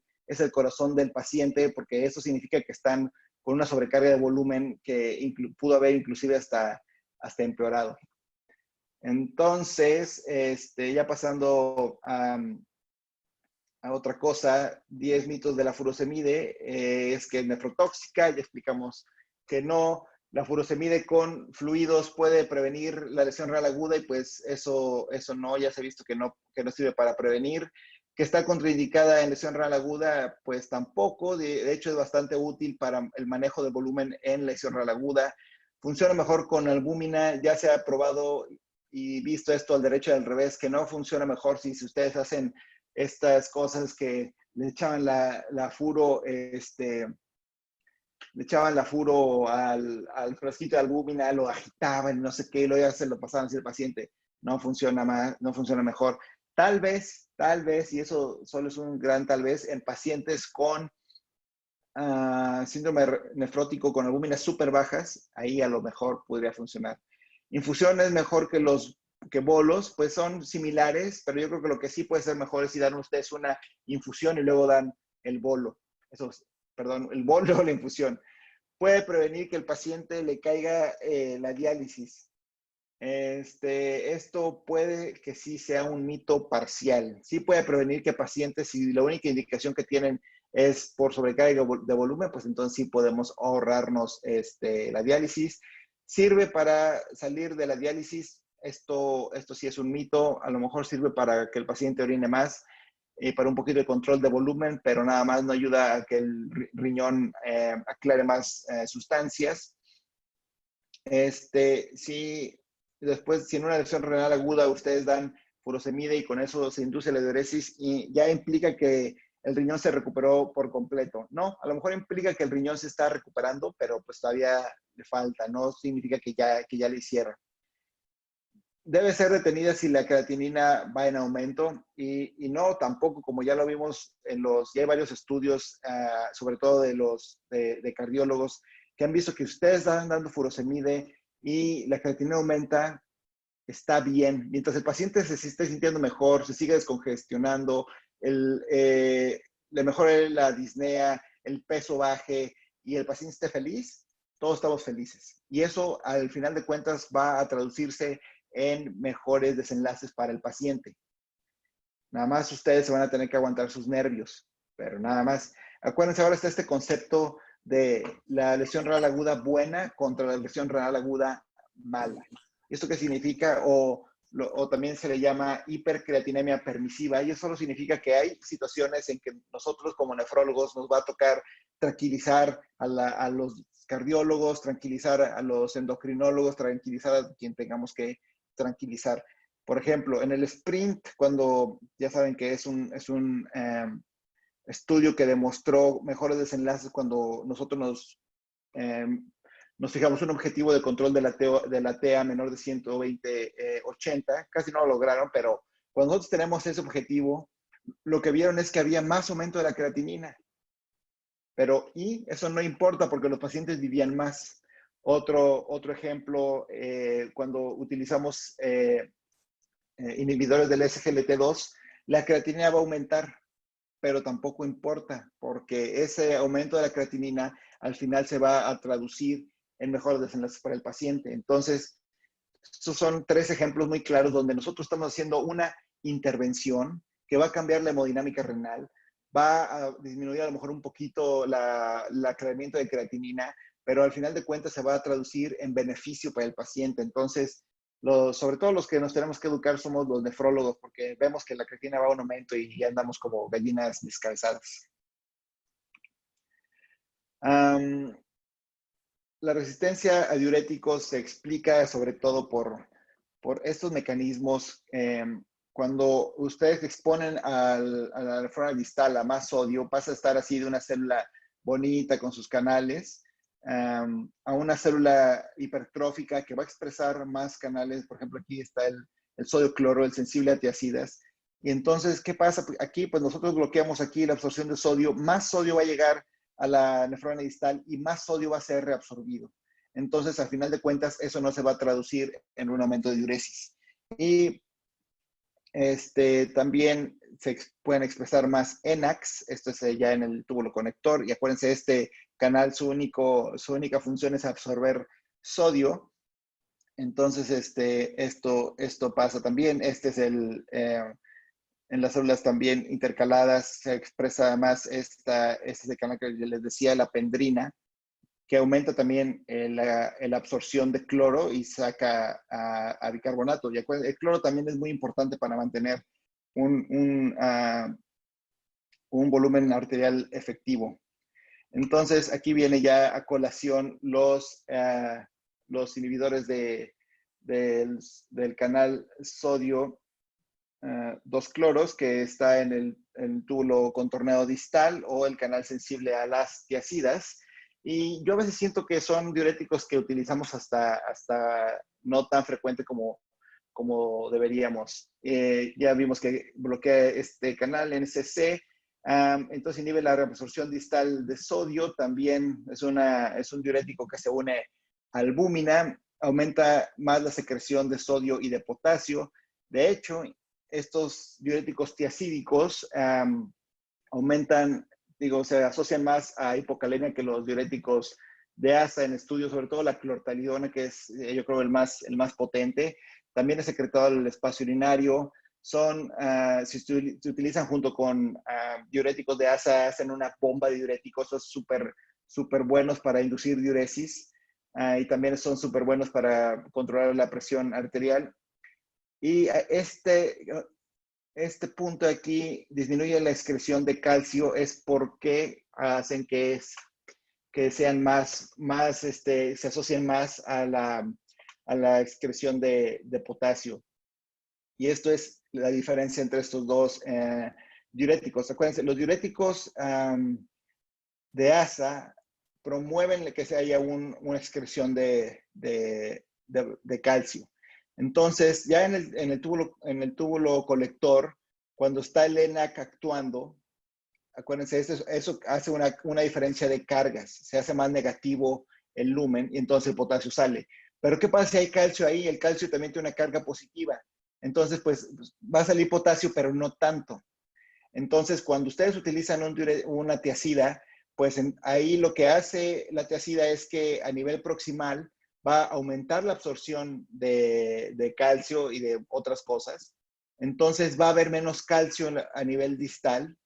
corazón del paciente, porque eso significa que están con una sobrecarga de volumen que pudo haber inclusive hasta empeorado. Entonces, ya pasando a otra cosa, 10 mitos de la furosemide, es que es nefrotóxica, ya explicamos que no. La furosemide con fluidos puede prevenir la lesión renal aguda y pues eso no, ya se ha visto que no sirve para prevenir. Que está contraindicada en lesión renal aguda, pues tampoco. De hecho, es bastante útil para el manejo de volumen en lesión renal aguda. Funciona mejor con albúmina, ya se ha probado y visto esto al derecho y al revés, que no funciona mejor si ustedes hacen estas cosas que le echaban la furo, le echaban la furo al frasquito de albúmina, lo agitaban, no sé qué, y luego ya se lo pasaban al paciente. No funciona más, no funciona mejor. Tal vez, y eso solo es un gran tal vez, en pacientes con síndrome nefrótico con albúminas súper bajas, ahí a lo mejor podría funcionar. Infusión es mejor que bolos, pues son similares, pero yo creo que lo que sí puede ser mejor es si dan ustedes una infusión y luego dan el bolo. Perdón, el bolo o la infusión. Puede prevenir que el paciente le caiga la diálisis. Esto puede que sí sea un mito parcial. Sí puede prevenir que pacientes, si la única indicación que tienen es por sobrecarga de volumen, pues entonces sí podemos ahorrarnos la diálisis. Sirve para salir de la diálisis. Esto sí es un mito. A lo mejor sirve para que el paciente orine más, para un poquito de control de volumen, pero nada más no ayuda a que el riñón aclare más sustancias. Sí, después, si en una lesión renal aguda ustedes dan furosemide y con eso se induce la diuresis, y ya implica que el riñón se recuperó por completo. No, a lo mejor implica que el riñón se está recuperando, pero pues todavía le falta, no significa que ya le hicieron. Debe ser detenida si la creatinina va en aumento y no tampoco, como ya lo vimos ya hay varios estudios, sobre todo de cardiólogos, que han visto que ustedes están dando furosemide y la creatinina aumenta, está bien. Mientras el paciente se esté sintiendo mejor, se sigue descongestionando, le mejora la disnea, el peso baje y el paciente esté feliz, todos estamos felices. Y eso, al final de cuentas, va a traducirse en mejores desenlaces para el paciente. Nada más ustedes se van a tener que aguantar sus nervios, pero nada más. Acuérdense, ahora está este concepto de la lesión renal aguda buena contra la lesión renal aguda mala. ¿Esto qué significa? O también se le llama hipercreatinemia permisiva, y eso solo significa que hay situaciones en que nosotros como nefrólogos nos va a tocar tranquilizar a los cardiólogos, tranquilizar a los endocrinólogos, tranquilizar a quien tengamos que tranquilizar. Por ejemplo, en el sprint, cuando ya saben que es un estudio que demostró mejores desenlaces cuando nosotros nos fijamos un objetivo de control de la TEA menor de 120/80, casi no lo lograron, pero cuando nosotros tenemos ese objetivo, lo que vieron es que había más aumento de la creatinina. Y eso no importa porque los pacientes vivían más. Otro ejemplo, cuando utilizamos inhibidores del SGLT2, la creatinina va a aumentar, pero tampoco importa, porque ese aumento de la creatinina al final se va a traducir en mejores desenlaces para el paciente. Entonces, estos son 3 ejemplos muy claros donde nosotros estamos haciendo una intervención que va a cambiar la hemodinámica renal, va a disminuir a lo mejor un poquito el acreamiento de creatinina, pero al final de cuentas se va a traducir en beneficio para el paciente. Entonces, sobre todo los que nos tenemos que educar somos los nefrólogos, porque vemos que la creatinina va a un aumento y ya andamos como gallinas descabezadas. La resistencia a diuréticos se explica sobre todo por estos mecanismos. Cuando ustedes exponen a la nefrona distal a más sodio, pasa a estar así de una célula bonita con sus canales, a una célula hipertrófica que va a expresar más canales. Por ejemplo, aquí está el sodio cloro, el sensible a tiacidas. Y entonces, ¿qué pasa? Aquí, pues nosotros bloqueamos aquí la absorción de sodio, más sodio va a llegar a la nefrona distal y más sodio va a ser reabsorbido. Entonces, al final de cuentas, eso no se va a traducir en un aumento de diuresis. Y también se pueden expresar más ENACs, esto es ya en el túbulo conector, y acuérdense, este canal, su única función es absorber sodio. Entonces, esto pasa también. Este es en las células también intercaladas se expresa más este es el canal que les decía, la pendrina, que aumenta también la absorción de cloro y saca a bicarbonato. Y el cloro también es muy importante para mantener un volumen arterial efectivo. Entonces, aquí viene ya a colación los inhibidores del canal sodio 2-cloros, que está en el túbulo contorneado distal, o el canal sensible a las tiacidas. Y yo a veces siento que son diuréticos que utilizamos hasta no tan frecuente como deberíamos. Ya vimos que bloquea este canal NCC, entonces inhibe la reabsorción distal de sodio. También es un diurético que se une a albúmina, aumenta más la secreción de sodio y de potasio. De hecho, estos diuréticos tiacídicos aumentan, se asocian más a hipocalemia que los diuréticos de ASA en estudios, sobre todo la clortalidona, que es, yo creo, el más potente. También es secretado al espacio urinario. Si se utilizan junto con diuréticos de ASA, hacen una bomba de diuréticos. Son súper buenos para inducir diuresis, y también son súper buenos para controlar la presión arterial. Y este punto aquí disminuye la excreción de calcio, es porque hacen que sean se asocien más a la excreción de potasio. Y esto es la diferencia entre estos dos diuréticos. Acuérdense, los diuréticos de ASA promueven que haya una excreción de calcio. Entonces, ya en el túbulo colector, cuando está el ENaC actuando, acuérdense, eso hace una diferencia de cargas. Se hace más negativo el lumen y entonces el potasio sale. Pero ¿qué pasa si hay calcio ahí? El calcio también tiene una carga positiva. Entonces, pues va a salir potasio, pero no tanto. Entonces, cuando ustedes utilizan una tiacida, pues ahí lo que hace la tiazida es que a nivel proximal va a aumentar la absorción de calcio y de otras cosas. Entonces va a haber menos calcio a nivel distal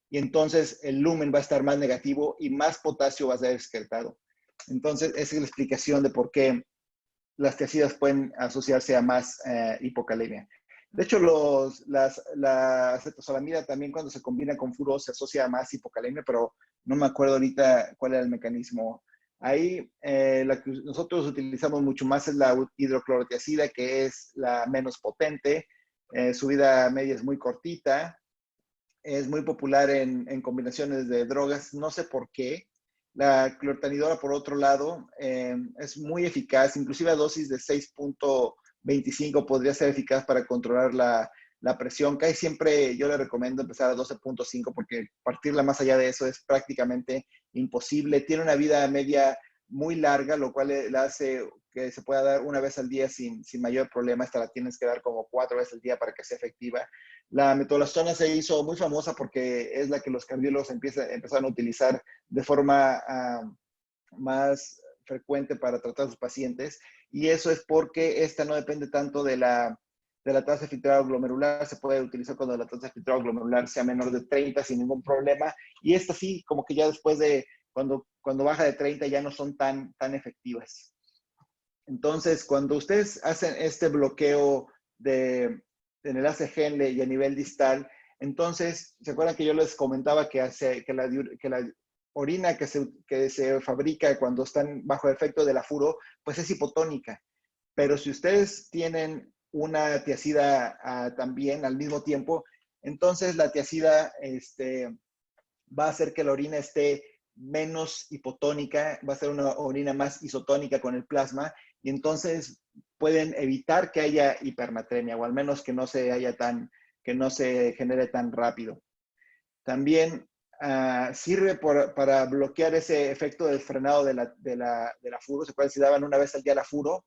y entonces el lumen va a estar más negativo y más potasio va a ser excretado. Entonces esa es la explicación de por qué las tiazidas pueden asociarse a más hipocalemia. De hecho, la acetosalamida también cuando se combina con furo se asocia a más hipocalemia, pero no me acuerdo ahorita cuál era el mecanismo. Ahí la que nosotros utilizamos mucho más es la hidroclorotiazida, que es la menos potente. Su vida media es muy cortita. Es muy popular en combinaciones de drogas. No sé por qué. La clortanidora, por otro lado, es muy eficaz, inclusive a dosis de 6.25 podría ser eficaz para controlar la presión. Casi siempre yo le recomiendo empezar a 12.5 porque partirla más allá de eso es prácticamente imposible. Tiene una vida media muy larga, lo cual le hace que se pueda dar una vez al día sin mayor problema. Esta la tienes que dar como 4 veces al día para que sea efectiva. La metolazona se hizo muy famosa porque es la que los cardiólogos empezaron a utilizar de forma más frecuente para tratar a sus pacientes. Y eso es porque esta no depende tanto de la tasa filtrado glomerular. Se puede utilizar cuando la tasa filtrado glomerular sea menor de 30 sin ningún problema. Y esta sí, como que ya después de cuando baja de 30 ya no son tan efectivas. Entonces, cuando ustedes hacen este bloqueo en el ACGN y a nivel distal, entonces, ¿se acuerdan que yo les comentaba que la orina que se fabrica cuando están bajo efecto del afuro, pues es hipotónica? Pero si ustedes tienen una tiazida también al mismo tiempo, entonces la tiazida va a hacer que la orina esté menos hipotónica, va a ser una orina más isotónica con el plasma y entonces pueden evitar que haya hipernatremia o al menos que no se genere tan rápido. También sirve para bloquear ese efecto del frenado de la furo. Se puede si daban una vez al día la furo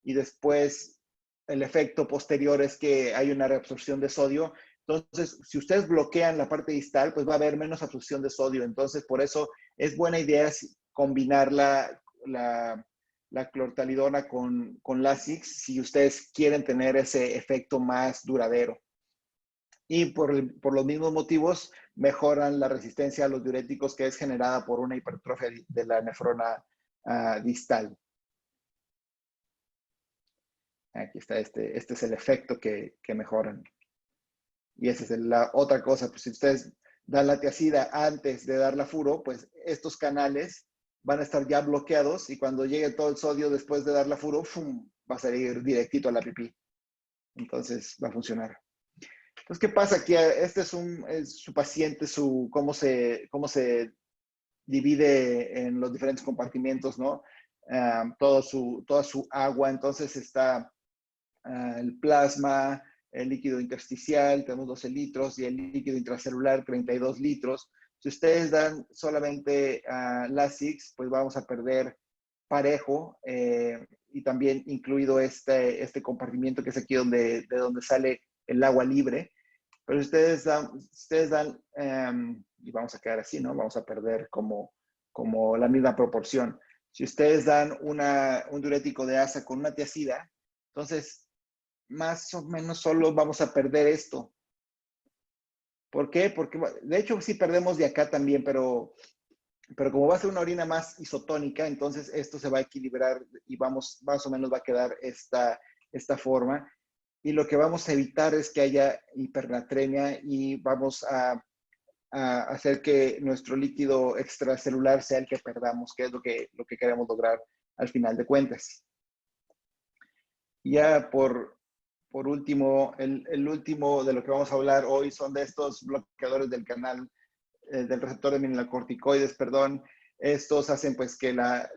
y después el efecto posterior es que hay una reabsorción de sodio. Entonces, si ustedes bloquean la parte distal, pues va a haber menos absorción de sodio. Entonces, por eso es buena idea combinar la clortalidona con Lasix si ustedes quieren tener ese efecto más duradero. Y por los mismos motivos mejoran la resistencia a los diuréticos que es generada por una hipertrofia de la nefrona distal. Aquí está, este es el efecto que mejoran. Y esa es la otra cosa, pues si ustedes dan la tiazida antes de dar la furo, pues estos canales van a estar ya bloqueados y cuando llegue todo el sodio después de dar la furo, ¡fum!, va a salir directito a la pipí. Entonces va a funcionar. Entonces, ¿qué pasa aquí? Este es su paciente, cómo se divide en los diferentes compartimientos, ¿no? Toda su agua, entonces está el plasma, el líquido intersticial, tenemos 12 litros, y el líquido intracelular, 32 litros. Si ustedes dan solamente Lasix, pues vamos a perder parejo, y también incluido este compartimiento que es aquí de donde sale el agua libre. Pero si ustedes dan y vamos a quedar así, ¿no? Vamos a perder como la misma proporción. Si ustedes dan un diurético de asa con una tiazida, entonces más o menos solo vamos a perder esto. ¿Por qué? Porque de hecho sí perdemos de acá también, pero como va a ser una orina más isotónica, entonces esto se va a equilibrar y más o menos va a quedar esta forma. Y lo que vamos a evitar es que haya hipernatremia y vamos a hacer que nuestro líquido extracelular sea el que perdamos, que es lo que queremos lograr al final de cuentas. Ya por último, el último de lo que vamos a hablar hoy son de estos bloqueadores del canal, del receptor de mineralocorticoides, perdón. Estos hacen pues que la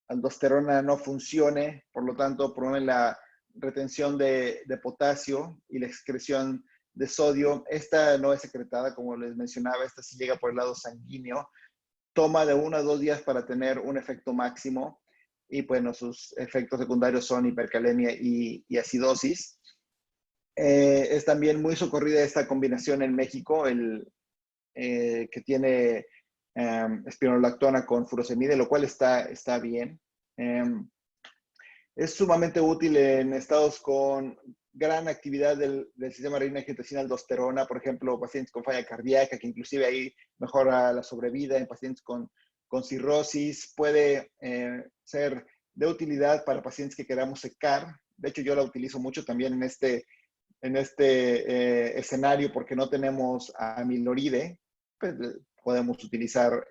aldosterona no funcione, por lo tanto promueven la retención de potasio y la excreción de sodio. Esta no es secretada, como les mencionaba, esta sí llega por el lado sanguíneo. Toma de 1 a 2 días para tener un efecto máximo y bueno, sus efectos secundarios son hipercalemia y acidosis. Es también muy socorrida esta combinación en México, que tiene espironolactona con furosemide, lo cual está bien. Es sumamente útil en estados con gran actividad del sistema renina-angiotensina-aldosterona, por ejemplo, pacientes con falla cardíaca, que inclusive ahí mejora la sobrevida en pacientes con cirrosis. Puede ser de utilidad para pacientes que queramos secar. De hecho, yo la utilizo mucho también en este escenario porque no tenemos amiloride. Pues, podemos utilizar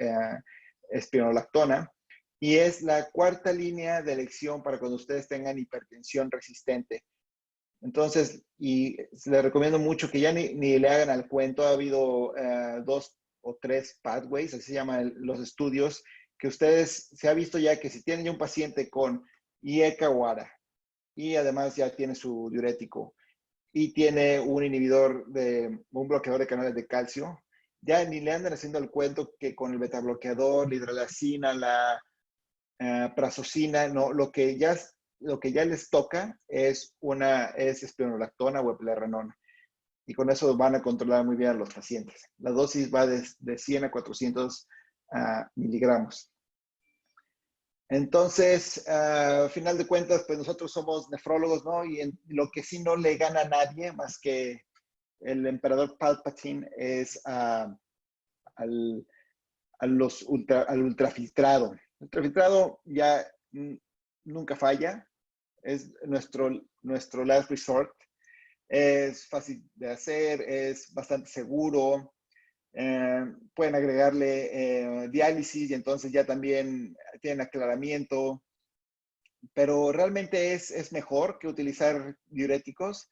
espironolactona. Y es la cuarta línea de elección para cuando ustedes tengan hipertensión resistente. Entonces, y les recomiendo mucho que ya ni le hagan al cuento. Ha habido 2 o 3 pathways, así se llaman los estudios, que ustedes, se ha visto ya que si tienen ya un paciente con IECA o ARA, y además ya tiene su diurético, y tiene un un bloqueador de canales de calcio, ya ni le andan haciendo el cuento que con el betabloqueador, la hidralazina, la prazosina, no, lo que ya les toca es espironolactona o eplerenona. Y con eso van a controlar muy bien a los pacientes. La dosis va de 100 a 400 miligramos. Entonces, al final de cuentas, pues nosotros somos nefrólogos, ¿no? Y lo que sí no le gana a nadie más que el emperador Palpatine es al ultrafiltrado. El ultrafiltrado ya nunca falla, es nuestro last resort. Es fácil de hacer, es bastante seguro. Pueden agregarle diálisis y entonces ya también tienen aclaramiento, pero realmente es mejor que utilizar diuréticos.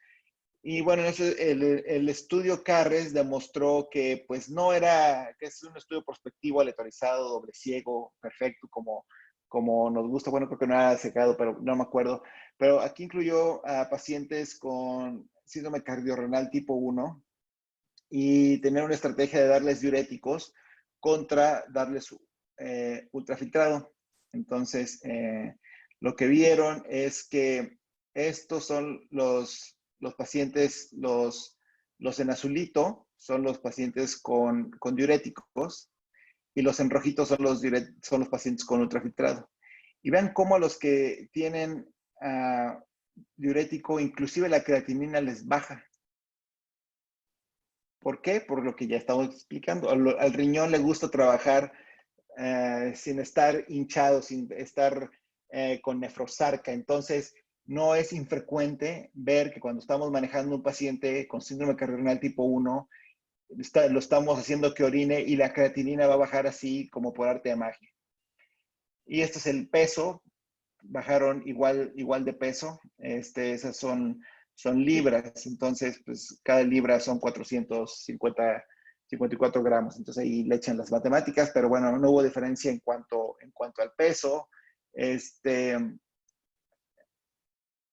Y bueno, el estudio CARRES demostró que pues no era, que es un estudio prospectivo, aleatorizado, doble ciego, perfecto, como nos gusta. Bueno, creo que no ha secado, pero no me acuerdo. Pero aquí incluyó a pacientes con síndrome cardiorrenal tipo 1 y tener una estrategia de darles diuréticos contra darles ultrafiltrado. Entonces, lo que vieron es que estos son los pacientes, los en azulito son los pacientes con diuréticos, y los en rojito son los pacientes con ultrafiltrado. Y vean cómo a los que tienen diurético, inclusive la creatinina les baja. ¿Por qué? Por lo que ya estamos explicando. Al riñón le gusta trabajar sin estar hinchado, sin estar con nefrosarca. Entonces, no es infrecuente ver que cuando estamos manejando un paciente con síndrome cardiorrenal tipo 1, lo estamos haciendo que orine y la creatinina va a bajar así como por arte de magia. Y este es el peso. Bajaron igual de peso. Esas son libras, entonces pues cada libra son 454 gramos. Entonces ahí le echan las matemáticas, pero bueno, no hubo diferencia en cuanto al peso.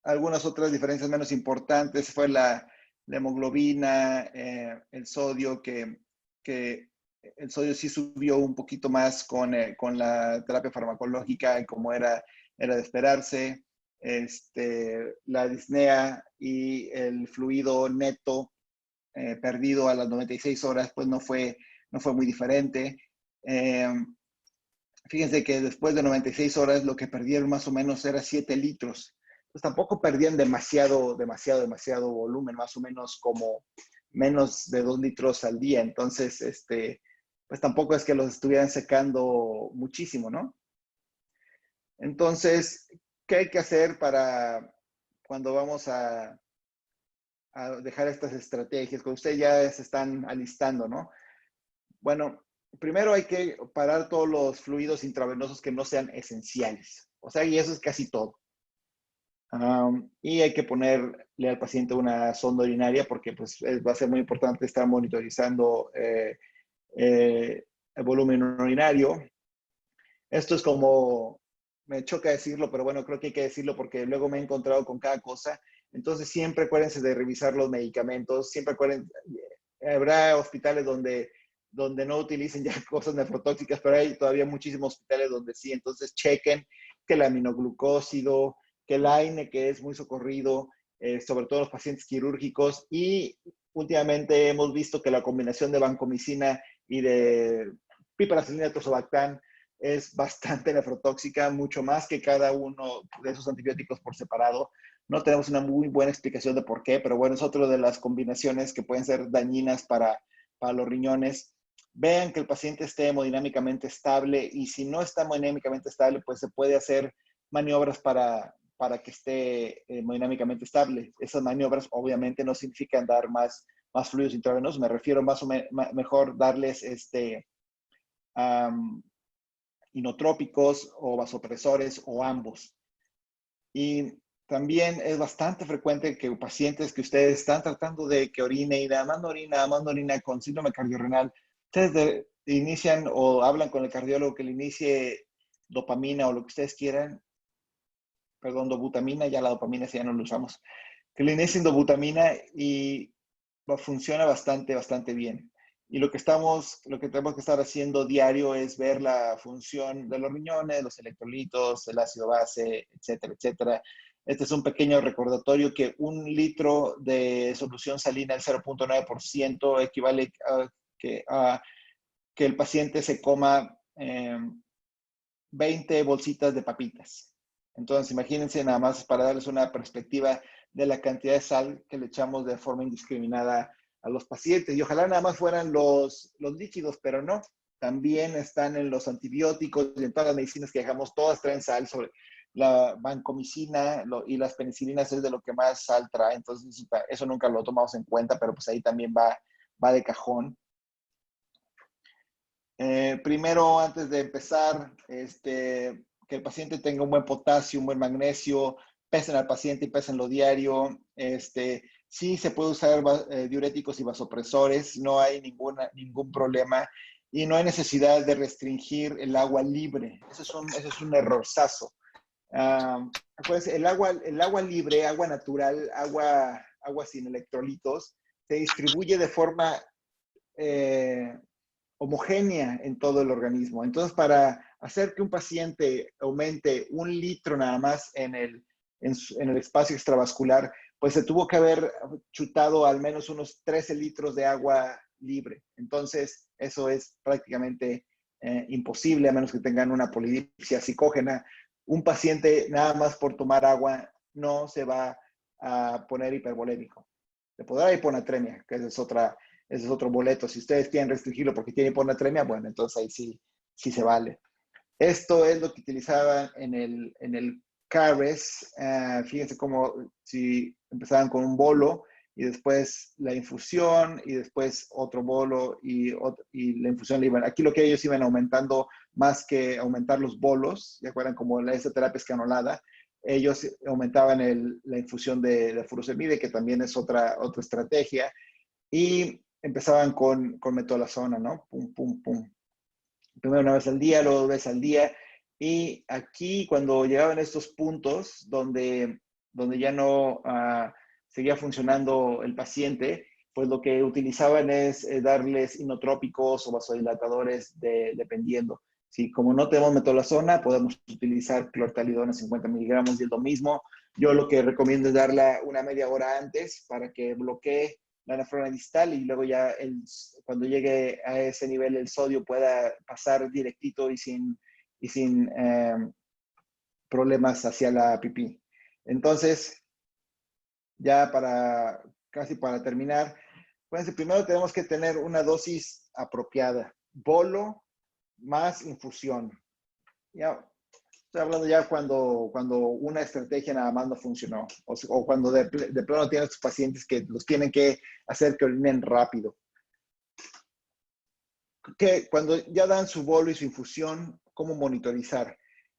Algunas otras diferencias menos importantes fue la hemoglobina, el sodio, que el sodio sí subió un poquito más con la terapia farmacológica, y como era de esperarse. La disnea y el fluido neto perdido a las 96 horas, pues no fue muy diferente. Fíjense que después de 96 horas lo que perdieron más o menos era 7 litros. Pues tampoco perdían demasiado volumen, más o menos como menos de 2 litros al día. Entonces, pues tampoco es que los estuvieran secando muchísimo, ¿no? Entonces, ¿qué hay que hacer para cuando vamos a dejar estas estrategias? Cuando ustedes ya se están alistando, ¿no? Bueno, primero hay que parar todos los fluidos intravenosos que no sean esenciales. O sea, y eso es casi todo. Y hay que ponerle al paciente una sonda urinaria porque pues, va a ser muy importante estar monitorizando el volumen urinario. Esto es como, me choca decirlo, pero bueno, creo que hay que decirlo porque luego me he encontrado con cada cosa. Entonces siempre acuérdense de revisar los medicamentos, siempre acuérdense, habrá hospitales donde no utilicen ya cosas nefrotóxicas, pero hay todavía muchísimos hospitales donde sí. Entonces chequen que el aminoglucósido, que el AINE, que es muy socorrido, sobre todo los pacientes quirúrgicos, y últimamente hemos visto que la combinación de vancomicina y de piperacilina, tozobactam, es bastante nefrotóxica, mucho más que cada uno de esos antibióticos por separado. No tenemos una muy buena explicación de por qué, pero bueno, es otra de las combinaciones que pueden ser dañinas para los riñones. Vean que el paciente esté hemodinámicamente estable, y si no está hemodinámicamente estable, pues se puede hacer maniobras para que esté hemodinámicamente estable. Esas maniobras obviamente no significan dar más fluidos intravenosos, me refiero mejor darles inotrópicos o vasopresores o ambos. Y también es bastante frecuente que pacientes que ustedes están tratando de que orine y nada más no orina con síndrome cardiorrenal, ustedes inician o hablan con el cardiólogo que le inicie dopamina o lo que ustedes quieran, perdón, dobutamina, ya la dopamina ya no lo usamos, que le inicien dobutamina y funciona bastante bien. Y lo que tenemos que estar haciendo diario es ver la función de los riñones, los electrolitos, el ácido base, etcétera, etcétera. Este es un pequeño recordatorio que 1 litro de solución salina del 0.9% equivale a que el paciente se coma 20 bolsitas de papitas. Entonces, imagínense nada más para darles una perspectiva de la cantidad de sal que le echamos de forma indiscriminada a los pacientes. Y ojalá nada más fueran los líquidos, pero no. También están en los antibióticos y en todas las medicinas que dejamos, todas traen sal. Sobre la vancomicina y las penicilinas es de lo que más sal trae. Entonces, eso nunca lo tomamos en cuenta, pero pues ahí también va de cajón. Primero, antes de empezar, que el paciente tenga un buen potasio, un buen magnesio, pesen al paciente y pésenlo diario. Sí se puede usar diuréticos y vasopresores, no hay ningún problema y no hay necesidad de restringir el agua libre. Eso es un errorzazo. Acuérdense, el agua libre, agua natural, agua sin electrolitos, se distribuye de forma homogénea en todo el organismo. Entonces, para hacer que un paciente aumente 1 litro nada más en el espacio extravascular, pues se tuvo que haber chutado al menos unos 13 litros de agua libre. Entonces, eso es prácticamente imposible, a menos que tengan una polidipsia psicógena. Un paciente nada más por tomar agua no se va a poner hipervolémico. Se podrá dar hiponatremia, que ese es otro boleto. Si ustedes quieren restringirlo porque tiene hiponatremia, bueno, entonces ahí sí se vale. Esto es lo que utilizaban en el CARES. Fíjense cómo si empezaban con un bolo y después la infusión y después otro bolo y la infusión le iban. Aquí lo que ellos iban aumentando más que aumentar los bolos, ¿se acuerdan? Como esa terapia escanolada, ellos aumentaban la infusión de furosemide, que también es otra estrategia, y empezaban con metolazona, ¿no? Pum, pum, pum. Primero 1 vez al día, luego 2 veces al día. Y aquí, cuando llegaban estos puntos donde ya no seguía funcionando el paciente, pues lo que utilizaban es darles inotrópicos o vasodilatadores dependiendo. Si como no tenemos metolazona, podemos utilizar clortalidona 50 miligramos y es lo mismo. Yo lo que recomiendo es darla una media hora antes para que bloquee la nefrona distal y luego ya cuando llegue a ese nivel el sodio pueda pasar directito y sin problemas hacia la pipí. Entonces, ya casi para terminar, pues primero tenemos que tener una dosis apropiada. Bolo más infusión. Ya, estoy hablando ya cuando una estrategia nada más no funcionó o cuando de plano tienes tus pacientes que los tienen que hacer que orinen rápido. Que cuando ya dan su bolo y su infusión, ¿cómo monitorizar?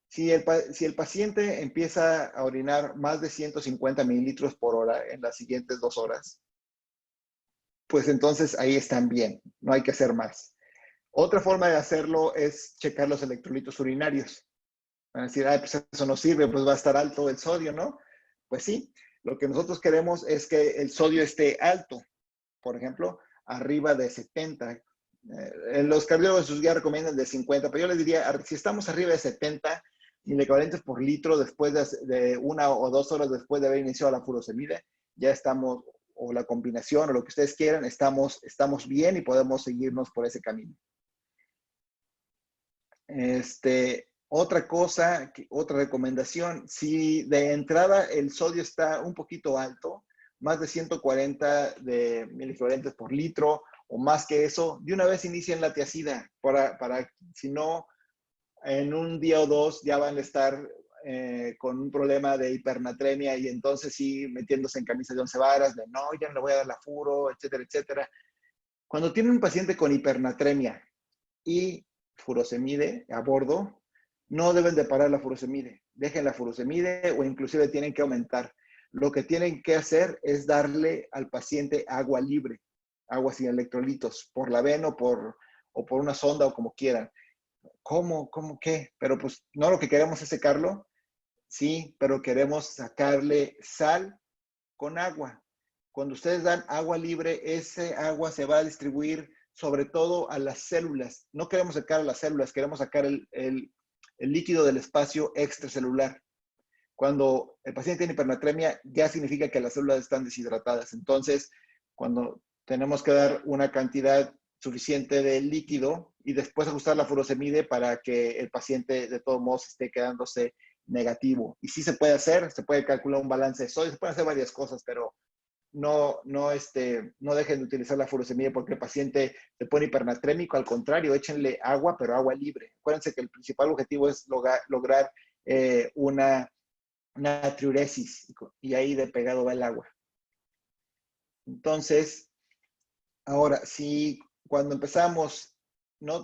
Si el paciente empieza a orinar más de 150 mililitros por hora en las siguientes 2 horas, pues entonces ahí están bien, no hay que hacer más. Otra forma de hacerlo es checar los electrolitos urinarios. Van a decir, pues eso no sirve, pues va a estar alto el sodio, ¿no? Pues sí, lo que nosotros queremos es que el sodio esté alto, por ejemplo, arriba de 70. Los cardiólogos ya recomiendan de 50, pero yo les diría, si estamos arriba de 70 miliequivalentes por litro después de 1 o 2 horas después de haber iniciado la furosemide, ya estamos, o la combinación, o lo que ustedes quieran, estamos bien y podemos seguirnos por ese camino. Otra cosa, otra recomendación, si de entrada el sodio está un poquito alto, más de 140 de miliequivalentes por litro o más que eso, de una vez inicien la tiacida para si no, en un día o dos ya van a estar con un problema de hipernatremia y entonces sí metiéndose en camisa de 11 varas, de no, ya no le voy a dar la furo, etcétera, etcétera. Cuando tienen un paciente con hipernatremia y furosemide a bordo, no deben de parar la furosemide. Dejen la furosemide o inclusive tienen que aumentar. Lo que tienen que hacer es darle al paciente agua libre, agua sin electrolitos, por la vena o por una sonda o como quieran. ¿Cómo qué? Pero pues no, lo que queremos es secarlo, sí, pero queremos sacarle sal con agua. Cuando ustedes dan agua libre, ese agua se va a distribuir sobre todo a las células. No queremos sacar a las células, queremos sacar el líquido del espacio extracelular. Cuando el paciente tiene hipernatremia, ya significa que las células están deshidratadas. Entonces, cuando tenemos que dar una cantidad suficiente de líquido y después ajustar la furosemide para que el paciente de todos modos esté quedándose negativo. Y sí se puede hacer, se puede calcular un balance de sodio, se pueden hacer varias cosas, pero no dejen de utilizar la furosemide porque el paciente se pone hipernatrémico, al contrario, échenle agua, pero agua libre. Acuérdense que el principal objetivo es lograr una natriuresis y ahí de pegado va el agua. Entonces, ahora, si cuando empezamos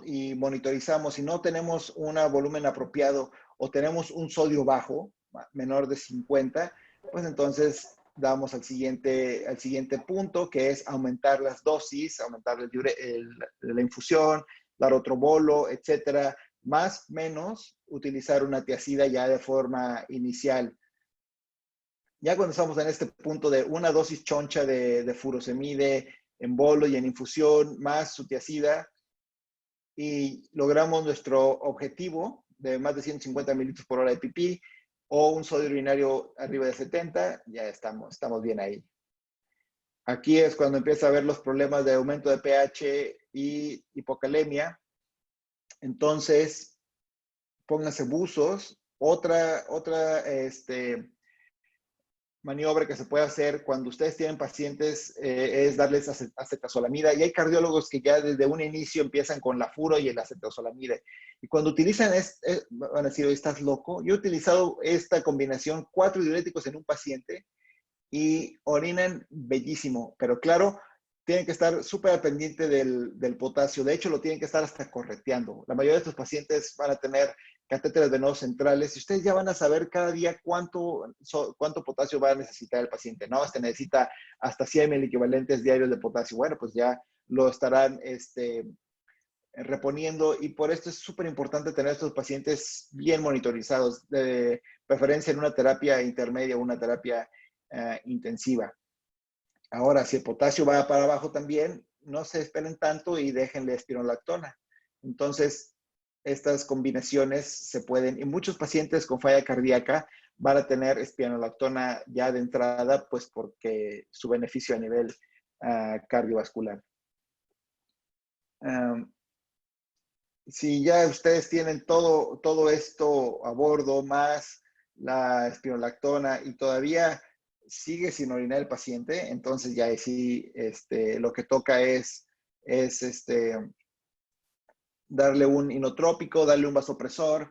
y monitorizamos y no tenemos un volumen apropiado o tenemos un sodio bajo, menor de 50, pues entonces damos al siguiente punto, que es aumentar las dosis, aumentar la infusión, dar otro bolo, etcétera. Más o menos utilizar una tiacida ya de forma inicial. Ya cuando estamos en este punto de una dosis choncha de furosemide en bolo y en infusión, más su tiacida, y logramos nuestro objetivo de más de 150 mililitros por hora de pipí o un sodio urinario arriba de 70, ya estamos bien ahí. Aquí es cuando empieza a haber los problemas de aumento de pH y hipocalemia. Entonces, pónganse buzos. Otra maniobra que se puede hacer cuando ustedes tienen pacientes es darles acetazolamida. Y hay cardiólogos que ya desde un inicio empiezan con la furo y el acetazolamida. Y cuando utilizan, van a decir, ¿estás loco? Yo he utilizado esta combinación, 4 diuréticos en un paciente y orinan bellísimo. Pero claro, tienen que estar súper pendiente del potasio. De hecho, lo tienen que estar hasta correteando. La mayoría de estos pacientes van a tener catéteres venosos centrales y ustedes ya van a saber cada día cuánto potasio va a necesitar el paciente. No, necesita hasta 100 mil equivalentes diarios de potasio. Bueno, pues ya lo estarán reponiendo y por esto es súper importante tener a estos pacientes bien monitorizados, de preferencia en una terapia intermedia o una terapia intensiva. Ahora, si el potasio va para abajo también, no se esperen tanto y déjenle espironolactona. Entonces, estas combinaciones se pueden, y muchos pacientes con falla cardíaca van a tener espironolactona ya de entrada, pues porque su beneficio a nivel cardiovascular. Si ya ustedes tienen todo esto a bordo, más la espironolactona y todavía sigue sin orinar el paciente, entonces ya sí, lo que toca es darle un inotrópico, darle un vasopresor,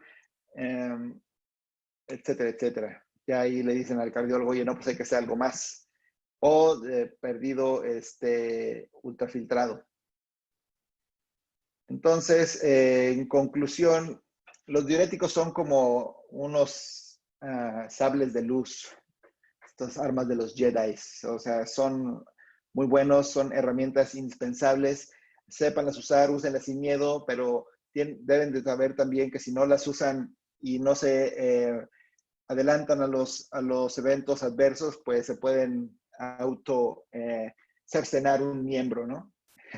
etcétera, etcétera. Ya ahí le dicen al cardiólogo, oye, no, pues hay que hacer algo más. O perdido ultrafiltrado. Entonces, en conclusión, los diuréticos son como unos sables de luz, estas armas de los Jedi. O sea, son muy buenos, son herramientas indispensables. Sépanlas usar, úsenlas sin miedo, pero deben de saber también que si no las usan y no se adelantan a los eventos adversos, pues se pueden cercenar un miembro, ¿no?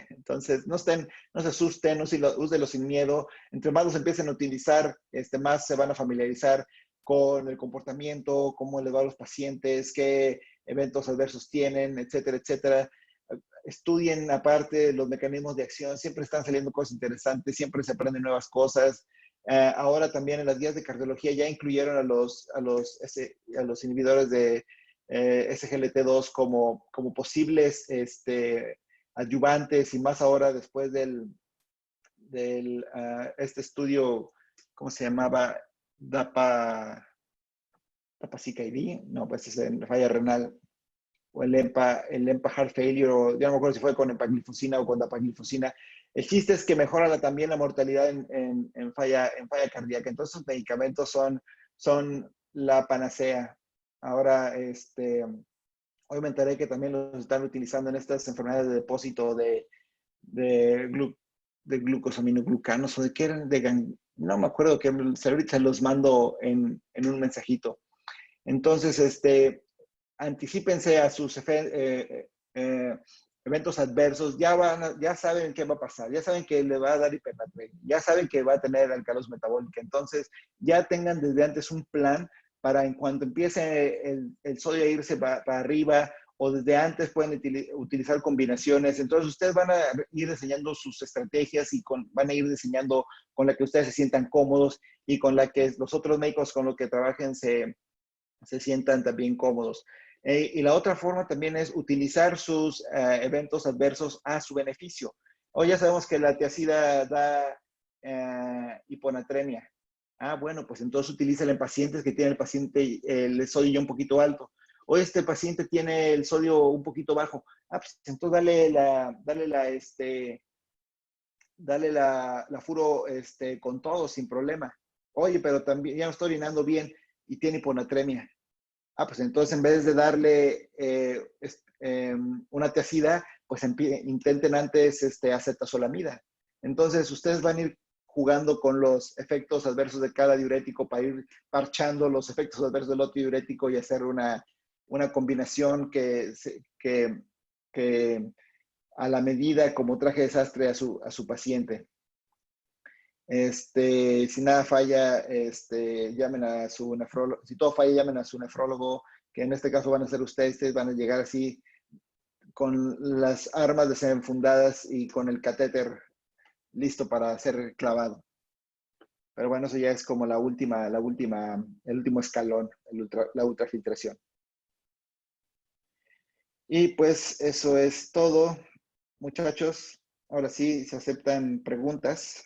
Entonces, no se asusten, úsenlo sin miedo. Entre más los empiecen a utilizar, más se van a familiarizar con el comportamiento, cómo les va a los pacientes, qué eventos adversos tienen, etcétera, etcétera. Estudien aparte los mecanismos de acción, siempre están saliendo cosas interesantes, siempre se aprenden nuevas cosas. Ahora también en las guías de cardiología ya incluyeron a los inhibidores de SGLT2 como posibles adyuvantes, y más ahora después este estudio, ¿cómo se llamaba? DAPA-CKD, no, pues es en falla renal, o el EMPA Heart Failure, o ya no me acuerdo si fue con empaglifosina o con dapaglifosina. El chiste es que mejora también la mortalidad en falla cardíaca. Entonces, los medicamentos son la panacea. Ahora, hoy me enteré que también los están utilizando en estas enfermedades de depósito de glucosaminoglucanos, o de qué eran, no me acuerdo, que ahorita los mando en un mensajito. Entonces, anticípense a sus eventos adversos, ya saben qué va a pasar, ya saben que le va a dar hipernatremia, ya saben que va a tener alcalosis metabólica. Entonces, ya tengan desde antes un plan para en cuanto empiece el sodio a irse para arriba, o desde antes pueden utilizar combinaciones. Entonces, ustedes van a ir diseñando sus estrategias y van a ir diseñando con la que ustedes se sientan cómodos, y con la que los otros médicos con los que trabajen se sientan también cómodos. Y la otra forma también es utilizar sus eventos adversos a su beneficio. Hoy ya sabemos que la tiazida da hiponatremia. Bueno, pues entonces utilízala en pacientes que tienen el sodio ya un poquito alto. O este paciente tiene el sodio un poquito bajo. Pues entonces dale la furo con todo, sin problema. Oye, pero también ya no estoy orinando bien y tiene hiponatremia. Pues entonces en vez de darle una tiazida, pues intenten antes acetazolamida. Entonces ustedes van a ir jugando con los efectos adversos de cada diurético para ir parchando los efectos adversos del otro diurético y hacer una combinación que a la medida como traje desastre a su paciente. Si nada falla, llamen a su nefrólogo. Si todo falla, llamen a su nefrólogo, que en este caso van a ser ustedes van a llegar así con las armas desenfundadas y con el catéter listo para ser clavado. Pero bueno, eso ya es como el último escalón, la ultrafiltración. Y pues eso es todo, muchachos. Ahora sí, se aceptan preguntas.